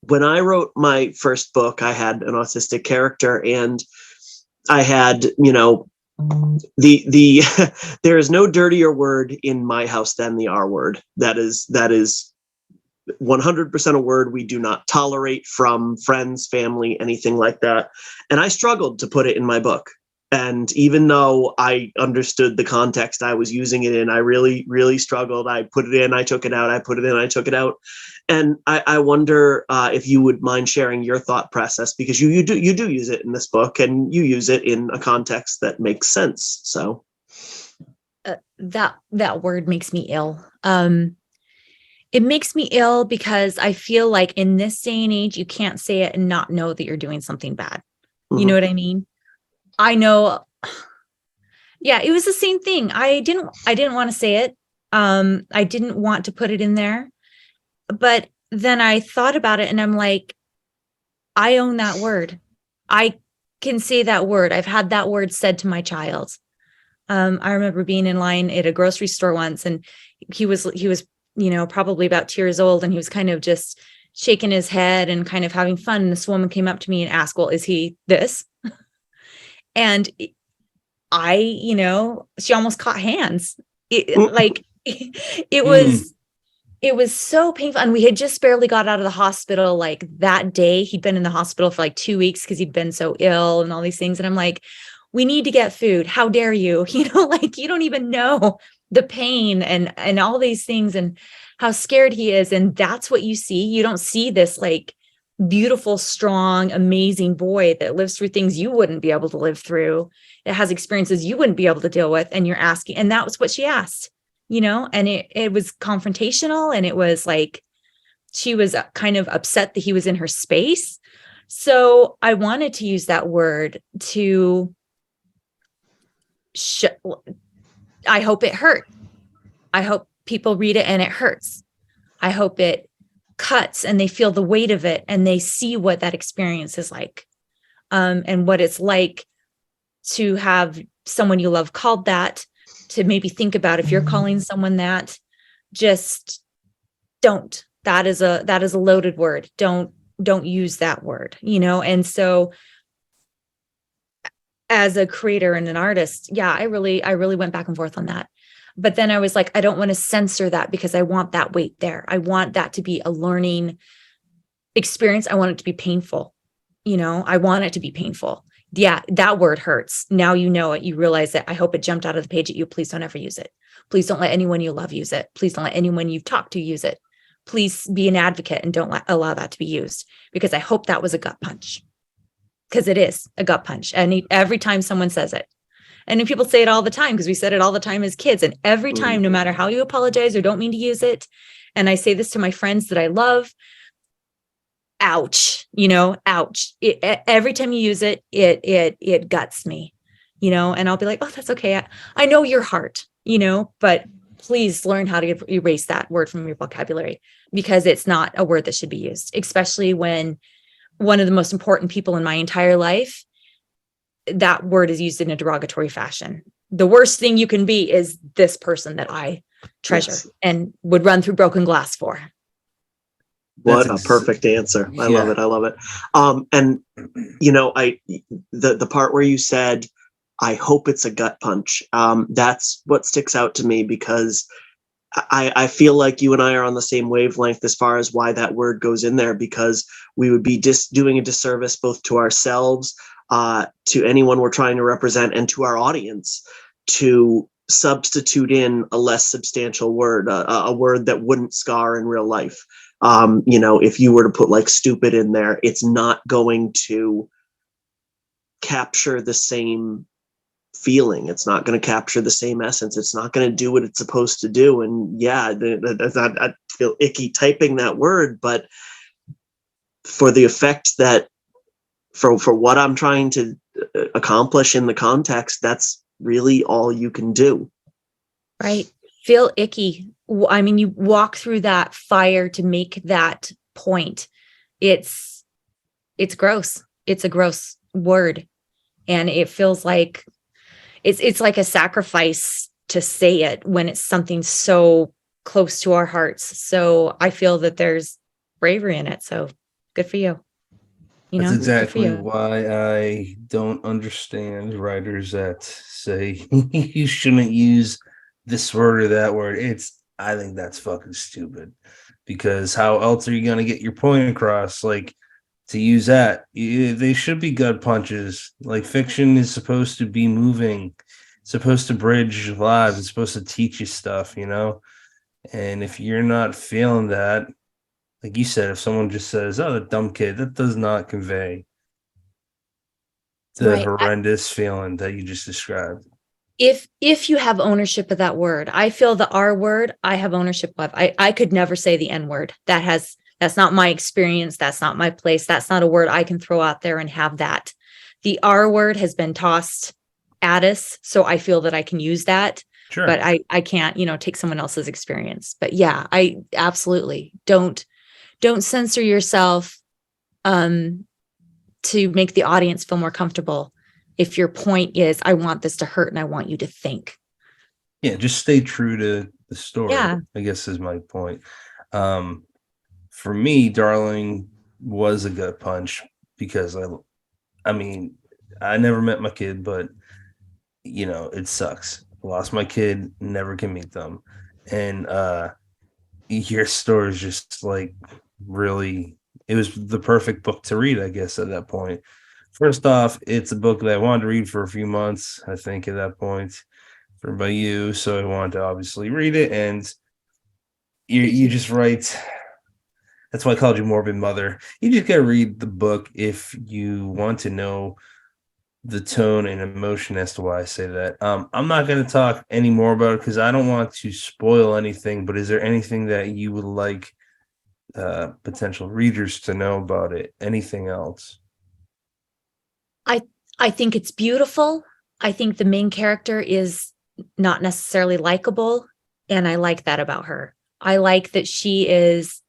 When I wrote my first book, I had an autistic character, and I had, there is no dirtier word in my house than the R word. That is 100% a word we do not tolerate from friends, family, anything like that. And I struggled to put it in my book. And even though I understood the context I was using it in, I really, really struggled. I put it in, I took it out, I put it in, I took it out. And I wonder if you would mind sharing your thought process, because you do use it in this book, and you use it in a context that makes sense. So that word makes me ill. It makes me ill because I feel like in this day and age, you can't say it and not know that you're doing something bad. You know what I mean? I know. Yeah, it was the same thing. I didn't want to say it. I didn't want to put it in there. But then I thought about it, and I'm like, I own that word. I can say that word. I've had that word said to my child. I remember being in line at a grocery store once, and he was, probably about 2 years old, and he was kind of just shaking his head and kind of having fun. And this woman came up to me and asked, well, is he this? And she almost caught hands. It was so painful. And we had just barely got out of the hospital. Like that day, he'd been in the hospital for like 2 weeks because he'd been so ill and all these things. And I'm like, we need to get food. How dare you? You don't even know the pain and all these things and how scared he is. And that's what you see. You don't see this like beautiful, strong, amazing boy that lives through things you wouldn't be able to live through. It has experiences you wouldn't be able to deal with. And you're asking, and that was what she asked, and it was confrontational, and it was like, she was kind of upset that he was in her space. So I wanted to use that word to I hope it hurt. I hope people read it and it hurts. I hope it cuts and they feel the weight of it and they see what that experience is like, and what it's like to have someone you love called that, to maybe think about if you're calling someone that, just don't. That is a loaded word. Don't use that word, And so as a creator and an artist, I really went back and forth on that. But then I was like, I don't want to censor that because I want that weight there. I want that to be a learning experience. I want it to be painful. I want it to be painful. Yeah, that word hurts. Now you know it. You realize it. I hope it jumped out of the page at you. Please don't ever use it. Please don't let anyone you love use it. Please don't let anyone you've talked to use it. Please be an advocate and don't allow that to be used, because I hope that was a gut punch, because it is a gut punch. And every time someone says it, and people say it all the time because we said it all the time as kids. And every time, no matter how you apologize or don't mean to use it. And I say this to my friends that I love, ouch, ouch. Every time you use it, it guts me, and I'll be like, oh, that's okay. I know your heart, but please learn how to erase that word from your vocabulary, because it's not a word that should be used, especially when one of the most important people in my entire life, that word is used in a derogatory fashion. The worst thing you can be is this person that I treasure and would run through broken glass for. What a perfect answer. I love it. I love it. And the part where you said, I hope it's a gut punch. That's what sticks out to me, because I feel like you and I are on the same wavelength as far as why that word goes in there, because we would be doing a disservice both to ourselves, to anyone we're trying to represent, and to our audience, to substitute in a less substantial word, a word that wouldn't scar in real life. If you were to put like stupid in there, it's not going to capture the same feeling. It's not going to capture the same essence. It's not going to do what it's supposed to do. And I feel icky typing that word, but for the effect that, for what I'm trying to accomplish in the context, that's really all you can do. Right. Feel icky. I mean, you walk through that fire to make that point. It's gross. It's a gross word. And it feels like it's like a sacrifice to say it when it's something so close to our hearts. So I feel that there's bravery in it. So good for you. That's exactly why I don't understand writers that say you shouldn't use this word or that word. I think that's fucking stupid, because how else are you going to get your point across? Like, to use that, they should be gut punches. Like, fiction is supposed to be moving, it's supposed to bridge lives, it's supposed to teach you stuff, And if you're not feeling that, like you said, if someone just says, oh, the dumb kid, that does not convey the horrendous feeling that you just described. If you have ownership of that word, I feel the R word, I have ownership of. I could never say the N word. That's not my experience. That's not my place. That's not a word I can throw out there and have that. The R word has been tossed at us, so I feel that I can use that. Sure. But I can't, take someone else's experience. But yeah, I absolutely don't censor yourself. to make the audience feel more comfortable. If your point is, I want this to hurt and I want you to think. Yeah, just stay true to the story, Yeah. I guess is my point. For me, Darling was a gut punch because I mean, I never met my kid, but it sucks. Lost my kid, never can meet them. And your story is just like really, it was the perfect book to read, I guess, at that point. First off, it's a book that I wanted to read for a few months, I think, at that point, by you. So I wanted to obviously read it. And you just write. That's why I called you Morbid Mother. You just got to read the book if you want to know the tone and emotion as to why I say that. I'm not going to talk any more about it because I don't want to spoil anything, but is there anything that you would like potential readers to know about it? Anything else? I think it's beautiful. I think the main character is not necessarily likable, and I like that about her. I like that she is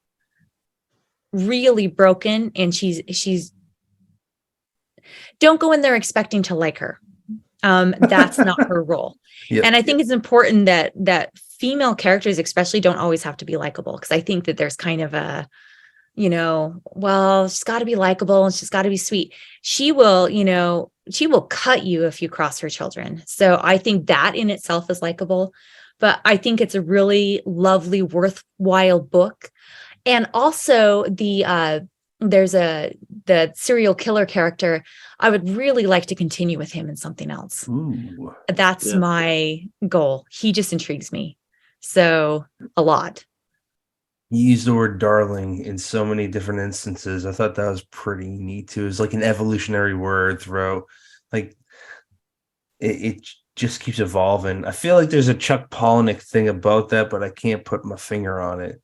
really broken, and she's don't go in there expecting to like her. That's not her role. Yep. And I think it's important that female characters especially don't always have to be likable, because I think that there's kind of a, well, she's got to be likable and she's got to be sweet. She will cut you if you cross her children. So I think that in itself is likable, but I think it's a really lovely, worthwhile book. And also there's the serial killer character. I would really like to continue with him in something else. Ooh. That's my goal. He just intrigues me so a lot. You used the word darling in so many different instances. I thought that was pretty neat too. It's like an evolutionary word throughout. Like it just keeps evolving. I feel like there's a Chuck Palahniuk thing about that, but I can't put my finger on it.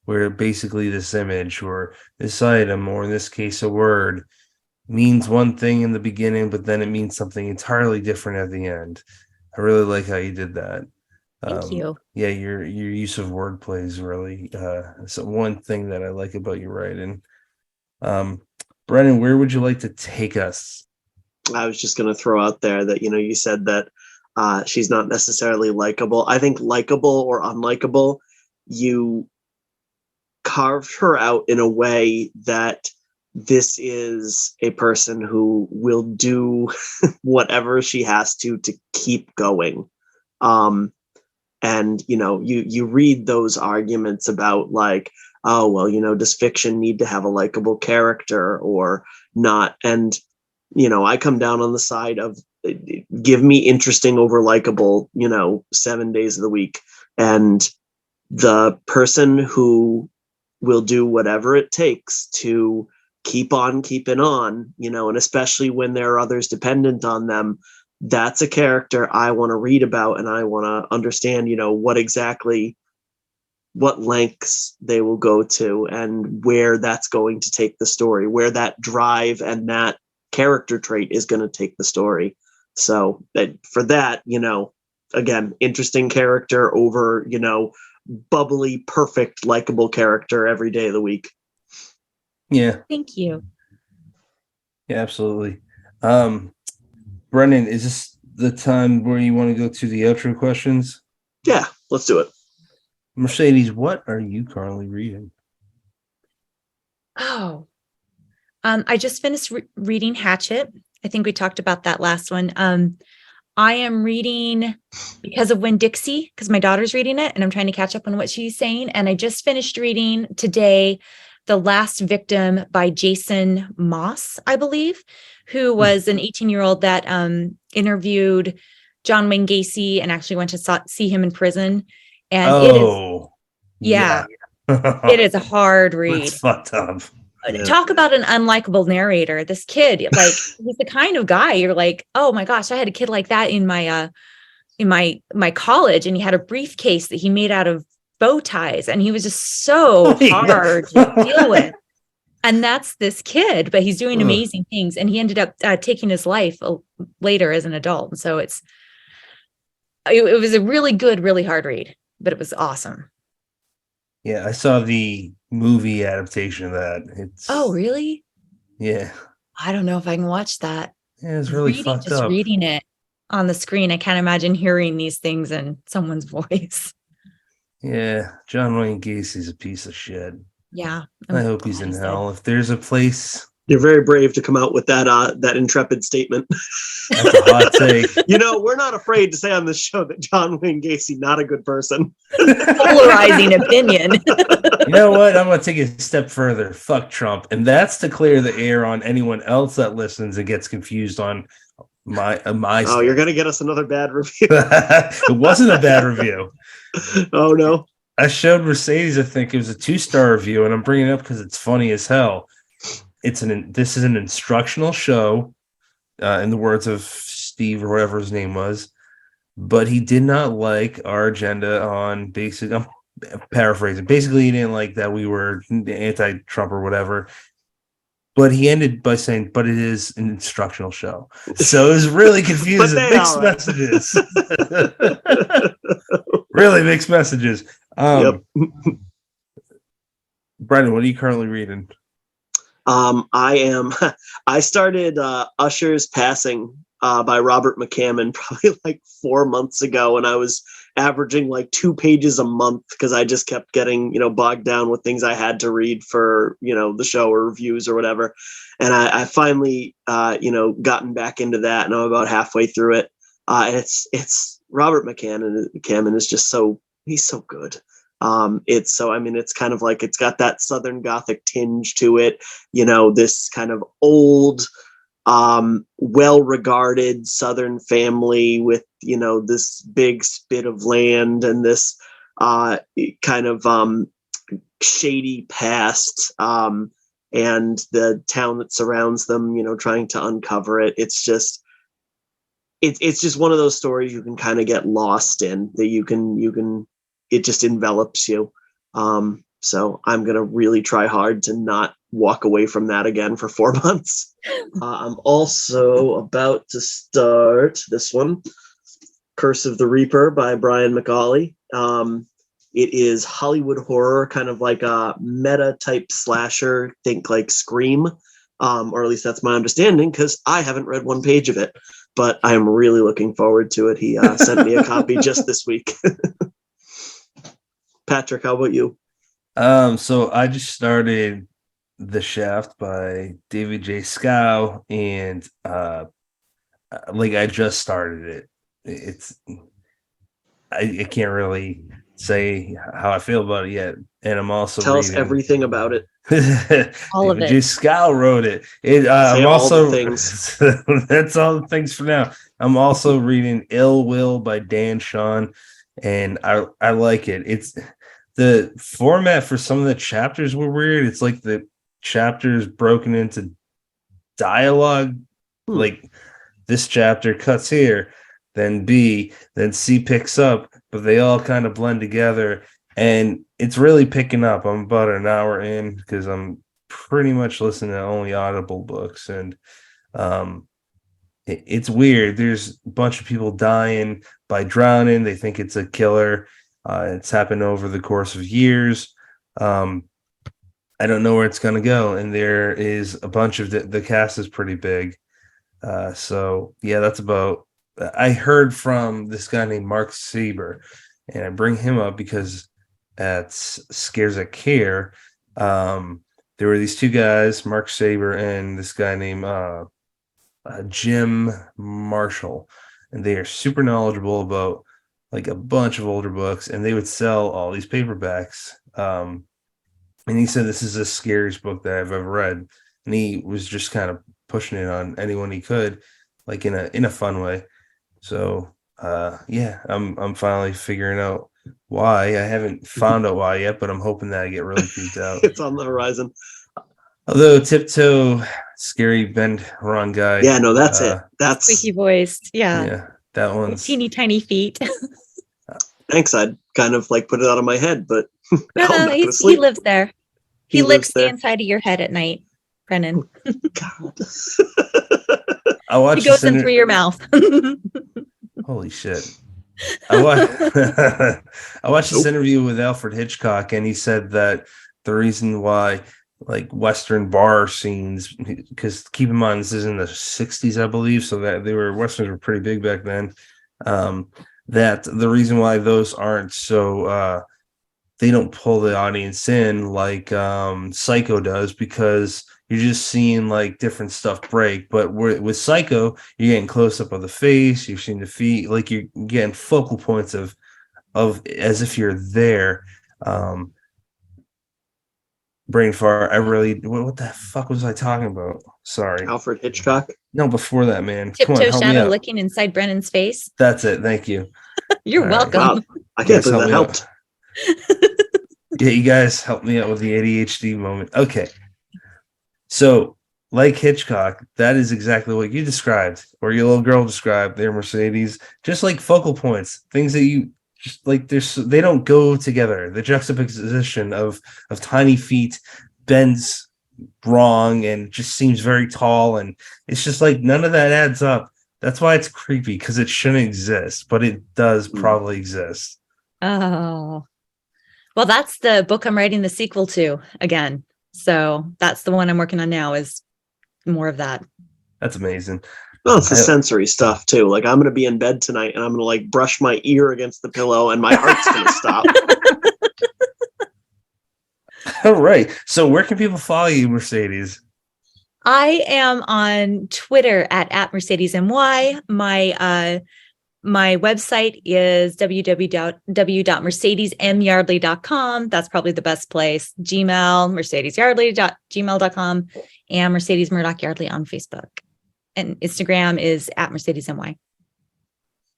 Where basically this image or this item, or in this case, a word, means one thing in the beginning, but then it means something entirely different at the end. I really like how you did that. Thank you. Yeah, your use of wordplay is really one thing that I like about your writing. Brennan, where would you like to take us? I was just going to throw out there that, you said that she's not necessarily likable. I think likable or unlikable, you carved her out in a way that this is a person who will do whatever she has to keep going. And, you read those arguments about like, oh, well, does fiction need to have a likable character or not? And, I come down on the side of give me interesting over likable, 7 days of the week. And the person who will do whatever it takes to keep on keeping on, and especially when there are others dependent on them, that's a character I want to read about, and I want to understand, what lengths they will go to and where that's going to take the story, where that drive and that character trait is going to take the story. So for that, again, interesting character over, bubbly, perfect, likable character every day of the week. Yeah. Thank you. Yeah, absolutely. Brennan, is this the time where you want to go to the outro questions? Yeah, let's do it. Mercedes, what are you currently reading? Oh, I just finished reading Hatchet. I think we talked about that last one. I am reading Because of Winn-Dixie, because my daughter's reading it and I'm trying to catch up on what she's saying. And I just finished reading today The Last Victim by Jason Moss, I believe, who was an 18-year-old that interviewed John Wayne Gacy and actually went to see him in prison. And it is a hard read. It's fucked up. Talk about an unlikable narrator. This kid, like, he's the kind of guy you're like, oh my gosh, I had a kid like that in my college, and he had a briefcase that he made out of bow ties, and he was just so hard to deal with. And that's this kid, but he's doing amazing things, and he ended up taking his life later as an adult. And so it was a really good, really hard read, but it was awesome. Yeah, I saw the movie adaptation of that. Oh, really? Yeah. I don't know if I can watch that. Yeah, it's really fucked up. Reading it on the screen, I can't imagine hearing these things in someone's voice. Yeah, John Wayne Gacy's a piece of shit. Yeah. I hope he's in hell. If there's a place... You're very brave to come out with that intrepid statement. That's a hot take. We're not afraid to say on this show that John Wayne Gacy, not a good person. Polarizing opinion. You know what? I'm going to take it a step further. Fuck Trump. And that's to clear the air on anyone else that listens and gets confused on my Oh, you're going to get us another bad review. It wasn't a bad review. Oh, no. I showed Mercedes, I think it was a 2-star review, and I'm bringing it up because it's funny as hell. This is an instructional show, in the words of Steve or whatever his name was, but he did not like our agenda on basic. I'm paraphrasing. Basically, he didn't like that we were anti-Trump or whatever. But he ended by saying, "But it is an instructional show," so it was really confusing. Mixed messages. Really mixed messages. Yep. Brendan, what are you currently reading? I started Usher's Passing by Robert McCammon probably like 4 months ago, and I was averaging like 2 pages a month because I just kept getting, bogged down with things I had to read for, the show or reviews or whatever. And I finally, gotten back into that, and I'm about halfway through it. And it's Robert McCammon is just he's so good. It's kind of like, it's got that Southern Gothic tinge to it, this kind of old, well-regarded Southern family with, this big spit of land and this, kind of, shady past, and the town that surrounds them, trying to uncover it. It's just one of those stories you can kind of get lost in, that it just envelops you. So I'm going to really try hard to not walk away from that again for 4 months. I'm also about to start this one, Curse of the Reaper by Brian McAuley. It is Hollywood horror, kind of like a meta type slasher, think like Scream, or at least that's my understanding, because I haven't read 1 page of it, but I'm really looking forward to it. He sent me a copy just this week. Patrick, how about you? So I just started The Shaft by David J. Scow, and I just started it. I can't really say how I feel about it yet, and I'm also tell us everything about it. All of it. J. Scow wrote it. I'm also things. That's all the things for now. I'm also reading Ill Will by Dan Shawn, and I like it. It's the format for some of the chapters were weird. It's like the chapters broken into dialogue. Like this chapter cuts here, then B, then C picks up, but they all kind of blend together, and it's really picking up. I'm about an hour in because I'm pretty much listening to only Audible books, and it's weird. There's a bunch of people dying by drowning. They think it's a killer. It's happened over the course of years. I don't know where it's going to go. And there is a bunch of the cast is pretty big. So yeah, that's about, I heard from this guy named Mark Saber, and I bring him up because at Scares at Care, there were these 2 guys, Mark Saber and this guy named Jim Marshall, and they are super knowledgeable about like a bunch of older books, and they would sell all these paperbacks. And he said, this is the scariest book that I've ever read. And he was just kind of pushing it on anyone he could, like in a fun way. So yeah, I'm finally figuring out why. I haven't found out why yet, but I'm hoping that I get really creeped out. It's on the horizon. Although Tiptoe, scary bend wrong guy. Yeah, no, that's it. That's squeaky voiced. Yeah, that one's teeny tiny feet. Thanks. I'd kind of like put it out of my head, but no, he lives there. He licks the inside of your head at night, Brennan. God. He goes in through your mouth. Holy shit. I watched this interview with Alfred Hitchcock, and he said that the reason why like Western bar scenes, because keep in mind this is in the 60s, I believe, so that Westerns were pretty big back then. That the reason why those aren't so they don't pull the audience in like Psycho does, because you're just seeing like different stuff break. But with Psycho, you're getting close up of the face, you're seeing the feet, like you're getting focal points of as if you're there. Brain fart. What the fuck was I talking about? Sorry. Alfred Hitchcock. No, before that, man. Come on, Tiptoe help me shadow out. licking inside Brennan's face. That's it. Thank you. You're All right. welcome. Wow, I can't believe that helped. Yeah, you guys helped me out with the ADHD moment. Okay. So, like Hitchcock, that is exactly what you described, or your little girl described their Mercedes, just like focal points, things that you just like. They don't go together. The juxtaposition of tiny feet bends wrong and just seems very tall, and it's just like none of that adds up. That's why it's creepy, because it shouldn't exist, but it does probably exist. Oh, well, that's the book I'm writing the sequel to again. So that's the one I'm working on now, is more of that. That's amazing. Well, it's the sensory stuff too. Like, I'm going to be in bed tonight and I'm going to like brush my ear against the pillow and my heart's going to stop. All right. So where can people follow you, Mercedes? I am on Twitter at @MercedesNY. My website is www.mercedesmyardley.com. That's probably the best place. Gmail, mercedesyardley.gmail.com, and Mercedes Murdoch Yardley on Facebook. And Instagram is @MercedesNY.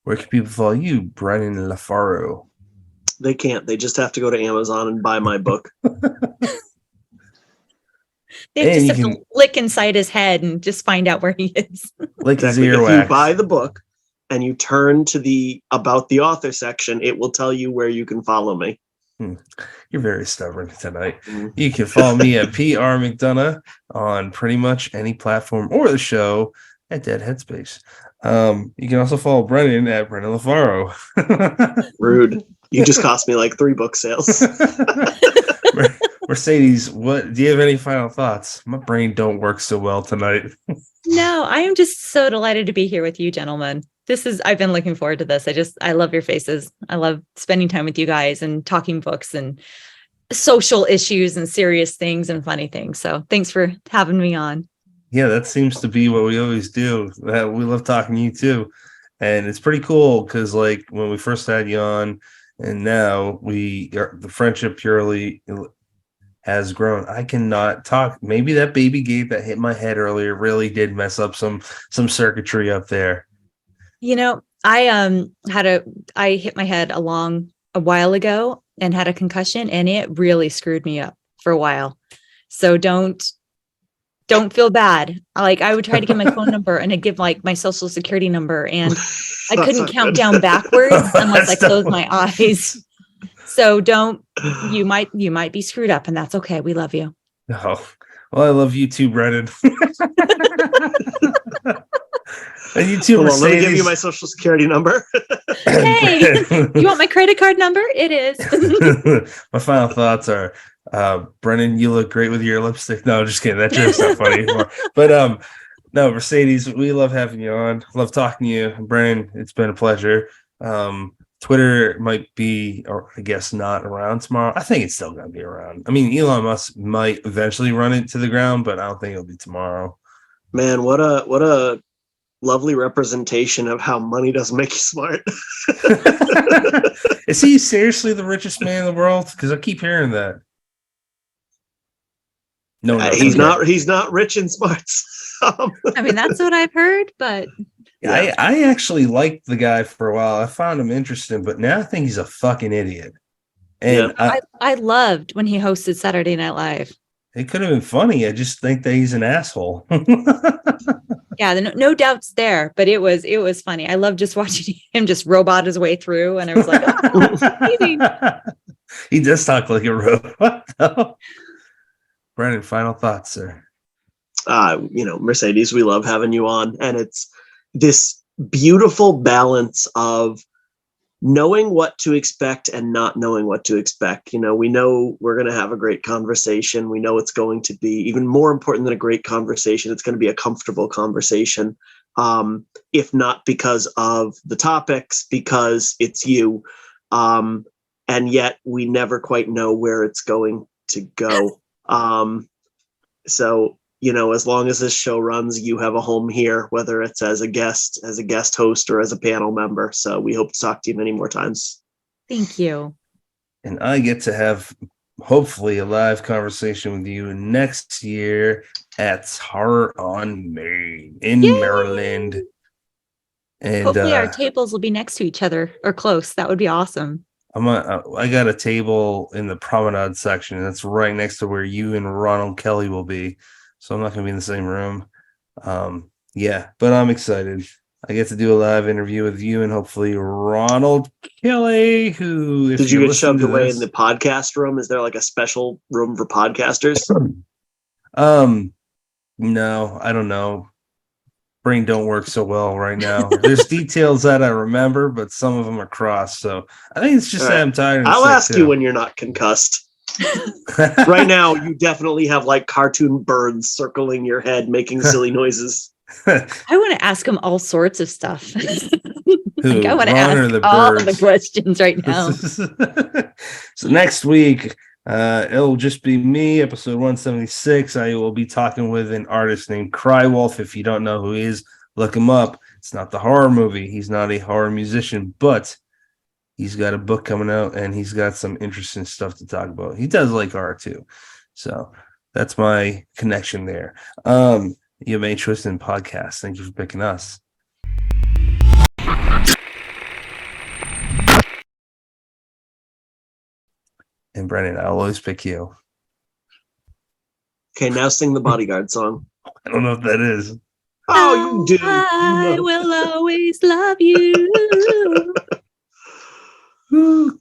Where can people follow you, Brennan LaFaro? They can't. They just have to go to Amazon and buy my book. They just have to lick inside his head and just find out where he is. Like exactly. If you buy the book and you turn to the About the Author section, it will tell you where you can follow me. You're very stubborn tonight. You can follow me at PR McDonough on pretty much any platform, or the show at Dead Headspace. You can also follow Brennan at Brennan LaFaro. Rude. You just cost me like 3 book sales. Mercedes, what do you have any final thoughts? My brain don't work so well tonight. No, I am just so delighted to be here with you, gentlemen. I've been looking forward to this. I love your faces. I love spending time with you guys and talking books and social issues and serious things and funny things. So thanks for having me on. Yeah, that seems to be what we always do. That we love talking to you too. And it's pretty cool because like when we first had you on and now the friendship purely has grown. I cannot talk. Maybe that baby gate that hit my head earlier really did mess up some circuitry up there. You know, I hit my head a while ago and had a concussion, and it really screwed me up for a while. So don't feel bad. Like, I would try to give my phone number and I'd give like my social security number, and I couldn't count down backwards unless I closed my eyes. So you might be screwed up, and that's okay. We love you. Oh, well, I love you too, Brennan. And you too, Mercedes. Let me give you my social security number. Hey, you want my credit card number? It is. My final thoughts are, Brennan, you look great with your lipstick. No, just kidding. That joke's not funny anymore. But no, Mercedes, we love having you on. Love talking to you. Brennan, it's been a pleasure. Twitter might be, or I guess not around tomorrow. I think it's still going to be around. I mean, Elon Musk might eventually run it to the ground, but I don't think it'll be tomorrow. Man, what a lovely representation of how money doesn't make you smart. Is he seriously the richest man in the world? Because I keep hearing that. No, he's not. He's not rich in smarts. I mean, that's what I've heard, but yeah. I actually liked the guy for a while. I found him interesting, but now I think he's a fucking idiot. And I loved when he hosted Saturday Night Live. It could have been funny. I just think that he's an asshole. Yeah, no doubts there, but it was funny. I love just watching him just robot his way through, and I was like, oh, he does talk like a robot. Brennan, final thoughts, sir. Mercedes, we love having you on, and it's this beautiful balance of knowing what to expect and not knowing what to expect. We know we're going to have a great conversation. We know it's going to be even more important than a great conversation. It's going to be a comfortable conversation. If not because of the topics, because it's you. And yet we never quite know where it's going to go. So, as long as this show runs, you have a home here, whether it's as a guest host, or as a panel member. So we hope to talk to you many more times. Thank you. And I get to have hopefully a live conversation with you next year at Horror on Main in Maryland. And hopefully our tables will be next to each other or close. That would be awesome. I got a table in the promenade section. That's right next to where you and Ronald Kelly will be. So I'm not going to be in the same room. But I'm excited. I get to do a live interview with you and hopefully Ronald Kelly, who... Did you get shoved away in the podcast room? Is there like a special room for podcasters? No, I don't know. Brain don't work so well right now. There's details that I remember, but some of them are crossed. So I think it's just that I'm tired. I'll ask you when you're not concussed. Right now, you definitely have like cartoon birds circling your head, making silly noises. I want to ask him all sorts of stuff. Who, I want to ask all of the questions right now. So next week, it'll just be me, episode 176. I will be talking with an artist named Crywolf. If you don't know who he is, look him up. It's not the horror movie. He's not a horror musician, but he's got a book coming out and he's got some interesting stuff to talk about. He does like horror too. So that's my connection there. You have any choice in podcasts. Thank you for picking us. And Brennan, I'll always pick you. Okay, now sing the Bodyguard song. I don't know what that is. Oh, you do. I will always love you.